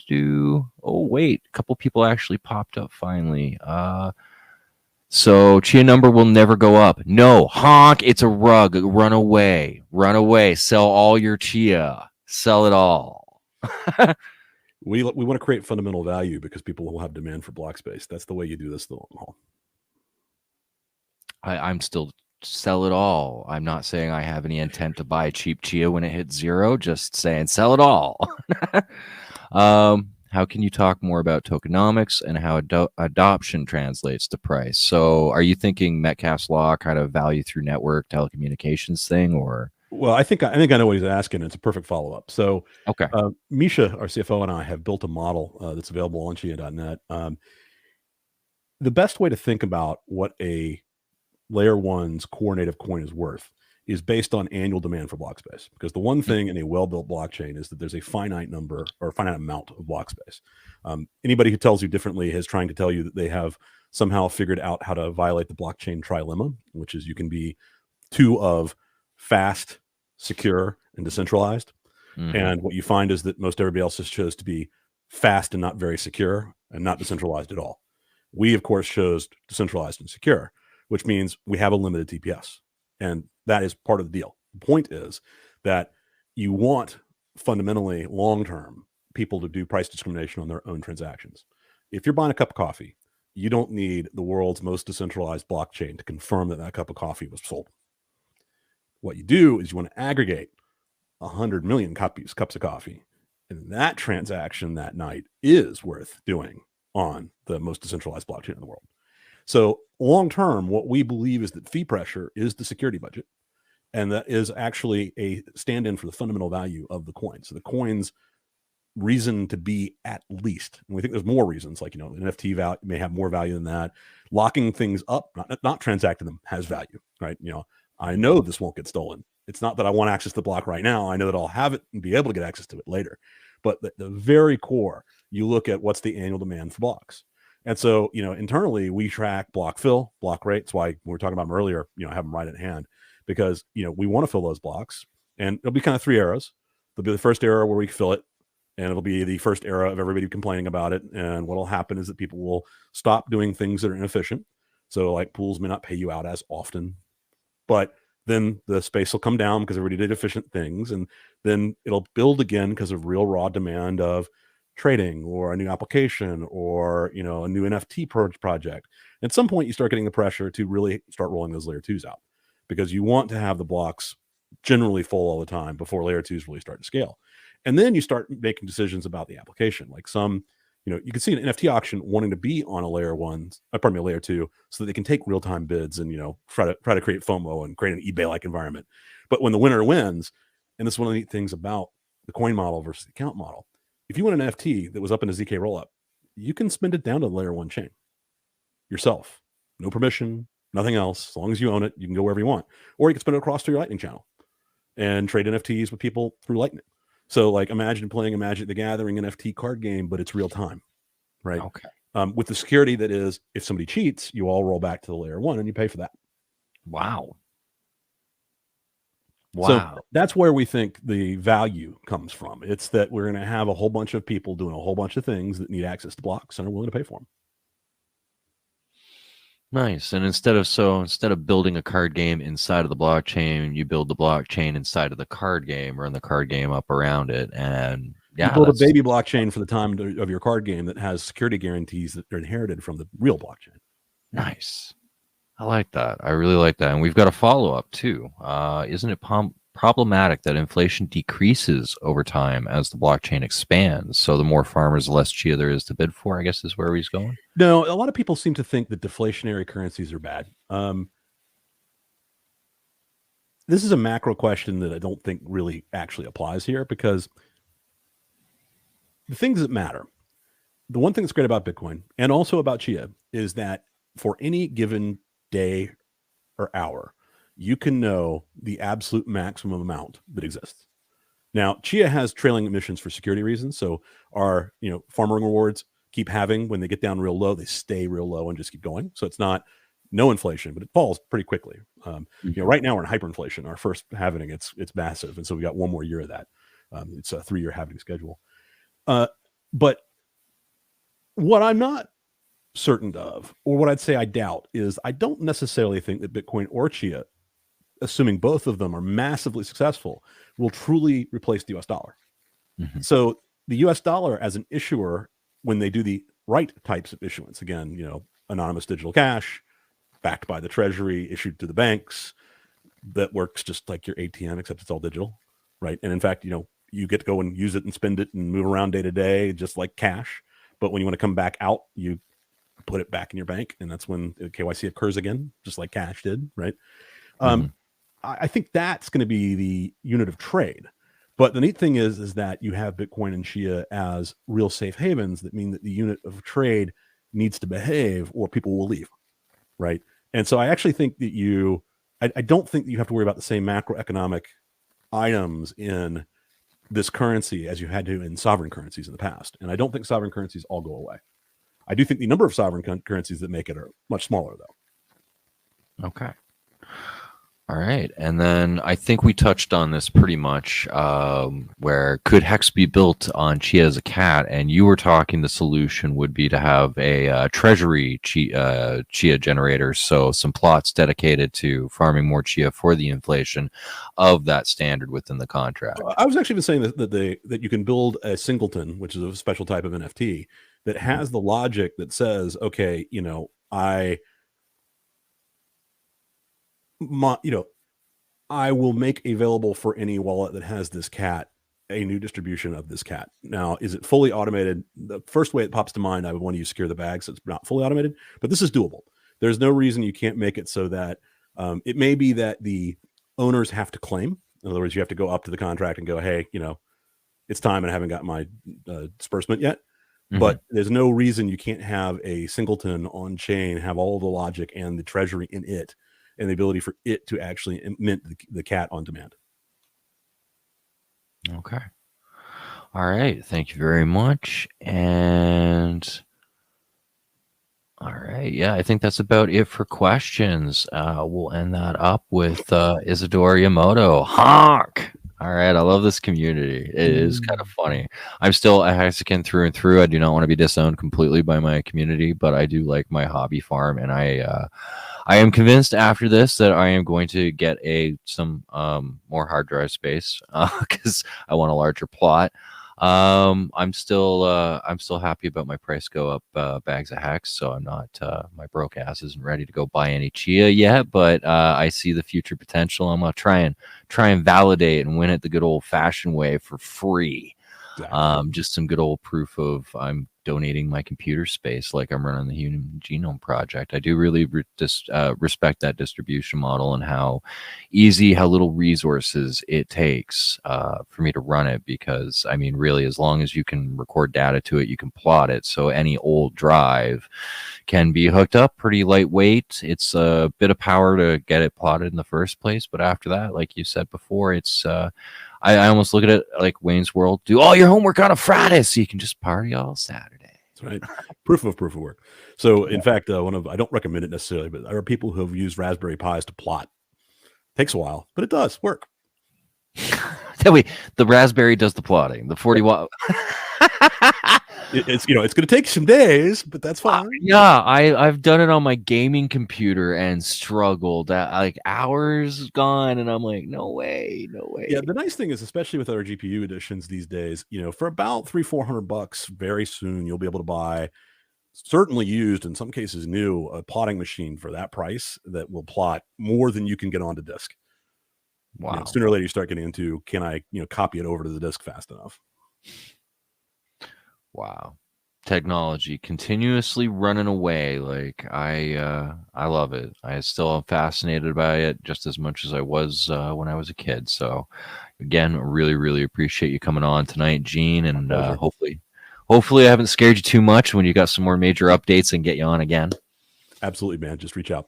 Oh wait, a couple people actually popped up finally. So Chia number will never go up. No, honk, it's a rug. Run away. Run away. Sell all your Chia. Sell it all. We want to create fundamental value because people will have demand for block space. That's the way you do this the long haul. I'm still sell it all. I'm not saying I have any intent to buy cheap Chia when it hits zero, just saying sell it all. How can you talk more about tokenomics and how adoption translates to price? So are you thinking Metcalfe's law, kind of value through network telecommunications thing, or? Well, I think I know what he's asking. It's a perfect follow-up. So Okay. Misha, our CFO, and I have built a model that's available on Chia.net. The best way to think about what a layer one's core native coin is worth is based on annual demand for block space. Because the one thing in a well-built blockchain is that there's a finite number or finite amount of block space. Anybody who tells you differently is trying to tell you that they have somehow figured out how to violate the blockchain trilemma, which is you can be two of fast, secure, and decentralized. Mm-hmm. And what you find is that most everybody else has chose to be fast and not very secure and not decentralized at all. We, of course, chose decentralized and secure, which means we have a limited TPS. And that is part of the deal. The point is that you want fundamentally long-term people to do price discrimination on their own transactions. If you're buying a cup of coffee, you don't need the world's most decentralized blockchain to confirm that that cup of coffee was sold. What you do is you want to aggregate 100 million cups of coffee. And that transaction that night is worth doing on the most decentralized blockchain in the world. So long-term, what we believe is that fee pressure is the security budget. And that is actually a stand-in for the fundamental value of the coin. So the coin's reason to be at least, and we think there's more reasons, like, an NFT value may have more value than that. Locking things up, not transacting them, has value, right? I know this won't get stolen. It's not that I want access to the block right now. I know that I'll have it and be able to get access to it later. But the very core, you look at what's the annual demand for blocks. And so, internally, we track block fill, block rate. That's why we were talking about them earlier, have them right at hand, because, we want to fill those blocks. And it'll be kind of three eras. There'll be the first era where we fill it, and it'll be the first era of everybody complaining about it. And what'll happen is that people will stop doing things that are inefficient. So like pools may not pay you out as often, but then the space will come down because everybody did efficient things. And then it'll build again because of real raw demand of trading or a new application or, a new NFT project. At some point, you start getting the pressure to really start rolling those layer twos out, because you want to have the blocks generally full all the time before layer twos really start to scale. And then you start making decisions about the application. Like some, you can see an NFT auction wanting to be on a layer a layer two, so that they can take real-time bids and, try to create FOMO and create an eBay-like environment. But when the winner wins, and this is one of the neat things about the coin model versus the account model, if you want an NFT that was up in a ZK rollup, you can spend it down to the layer one chain yourself. No permission, nothing else. As long as you own it, you can go wherever you want. Or you can spend it across to your Lightning channel and trade NFTs with people through Lightning. So like imagine playing a Magic the Gathering NFT card game, but it's real time, right? Okay. With the security that is, if somebody cheats, you all roll back to the layer one and you pay for that. Wow. So that's where we think the value comes from. It's that we're going to have a whole bunch of people doing a whole bunch of things that need access to blocks and are willing to pay for them. Nice. And instead of building a card game inside of the blockchain, you build the blockchain inside of the card game, or in the card game up around it. And you build a baby blockchain for the time of your card game that has security guarantees that are inherited from the real blockchain. Nice. I like that. I really like that. And we've got a follow-up too. Isn't it problematic that inflation decreases over time as the blockchain expands. So the more farmers, the less Chia there is to bid for, I guess is where he's going. No, a lot of people seem to think that deflationary currencies are bad. This is a macro question that I don't think really actually applies here, because the things that matter, the one thing that's great about Bitcoin and also about Chia is that for any given day or hour, you can know the absolute maximum amount that exists. Now, Chia has trailing emissions for security reasons. So our, farming rewards keep having, when they get down real low, they stay real low and just keep going. So it's not no inflation, but it falls pretty quickly. Right now we're in hyperinflation. Our first halving, it's massive. And so we got one more year of that. It's a 3-year halving schedule. But what I'm not certain of, or what I'd say I doubt, is I don't necessarily think that Bitcoin or Chia, assuming both of them are massively successful, will truly replace the US dollar. So the US dollar as an issuer, when they do the right types of issuance, again, anonymous digital cash, backed by the treasury, issued to the banks, that works just like your ATM, except it's all digital, right? And in fact, you get to go and use it and spend it and move around day to day, just like cash. But when you want to come back out, you put it back in your bank, and that's when KYC occurs again, just like cash did, right? I think that's going to be the unit of trade. But the neat thing is that you have Bitcoin and Chia as real safe havens that mean that the unit of trade needs to behave or people will leave, right? And so I actually think that I don't think that you have to worry about the same macroeconomic items in this currency as you had to in sovereign currencies in the past. And I don't think sovereign currencies all go away. I do think the number of sovereign currencies that make it are much smaller, though. Okay. All right. And then I think we touched on this pretty much, where could Hex be built on Chia as a cat? And you were talking the solution would be to have a treasury Chia generator. So some plots dedicated to farming more Chia for the inflation of that standard within the contract. I was actually saying that you can build a singleton, which is a special type of NFT that has the logic that says, okay, I will make available for any wallet that has this cat a new distribution of this cat. Now, is it fully automated? The first way it pops to mind, I would want to use Secure the Bag, so it's not fully automated, but this is doable. There's no reason you can't make it so that it may be that the owners have to claim. In other words, you have to go up to the contract and go, hey, it's time and I haven't got my disbursement yet. But there's no reason you can't have a singleton on chain, have all the logic and the treasury in it, and the ability for it to actually mint the cat on demand. Okay. All right. Thank you very much. And all right. Yeah, I think that's about it for questions. We'll end that up with Isadora Yamoto. Honk! All right. I love this community. It is kind of funny. I'm still a Mexican through and through. I do not want to be disowned completely by my community, but I do like my hobby farm, and I am convinced after this that I am going to get some more hard drive space because I want a larger plot. I'm still happy about my price go up bags of Hex, so I'm not my broke ass isn't ready to go buy any Chia yet, but I see the future potential. I'm gonna try and validate and win it the good old fashioned way for free. Exactly. Just some good old proof of I'm donating my computer space like I'm running the Human Genome Project. I do really respect that distribution model and how little resources it takes for me to run it, because I mean, really, as long as you can record data to it, you can plot it. So any old drive can be hooked up pretty lightweight. It's a bit of power to get it plotted in the first place, but after that, like you said before, it's I almost look at it like Wayne's World. Do all your homework on a Friday so you can just party all Saturday. That's right. Proof of work. So in fact, I don't recommend it necessarily, but there are people who have used Raspberry Pis to plot. Takes a while, but it does work. The Raspberry does the plotting. The 40 watt. It's going to take some days, but that's fine. Yeah, I've done it on my gaming computer and struggled. Like hours gone, and I'm like, no way. Yeah, the nice thing is, especially with our GPU editions these days, for about $300-400, very soon you'll be able to buy, certainly used, in some cases new, a plotting machine for that price that will plot more than you can get onto disk. Wow. Sooner or later you start getting into, can I, copy it over to the disk fast enough? Wow. Technology continuously running away. Like I love it. I still am fascinated by it just as much as I was when I was a kid. So again, really appreciate you coming on tonight, Gene, and hopefully I haven't scared you too much when you got some more major updates and get you on again. Absolutely, man. Just reach out.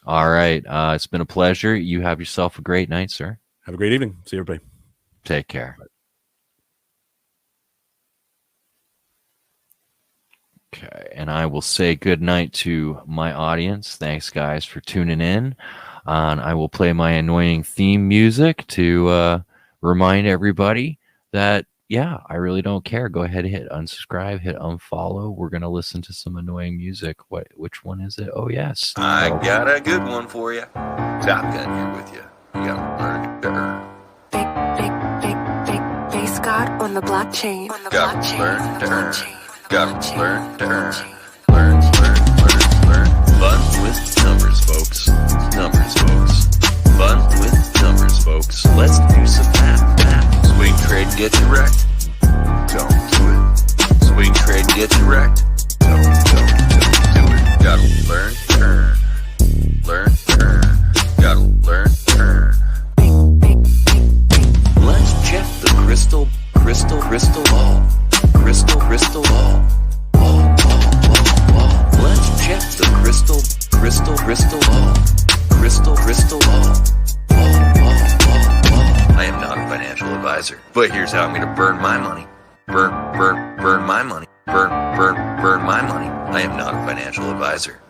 All right. It's been a pleasure. You have yourself a great night, sir. Have a great evening. See you, everybody. Take care. Bye. Okay, and I will say good night to my audience. Thanks, guys, for tuning in. And I will play my annoying theme music to remind everybody that, yeah, I really don't care. Go ahead, hit unsubscribe, hit unfollow. We're going to listen to some annoying music. Which one is it? Oh, yes. I got a good one for you. Top Gun here with you. You got to learn to earn. Big Scott on the blockchain. Got to learn to earn. Got to learn to earn. Learn. Fun with numbers, folks. Fun with numbers, folks. Let's do some math. Swing trade gets you wrecked. Don't do it. Swing trade gets you wrecked. Don't do it. Gotta learn to earn. Learn to earn. Gotta learn to earn. Let's check the crystal ball. Crystal ball. Let's check the crystal ball. Crystal ball. I am not a financial advisor, but here's how I'm going to burn my money. Burn my money. Burn my money. I am not a financial advisor.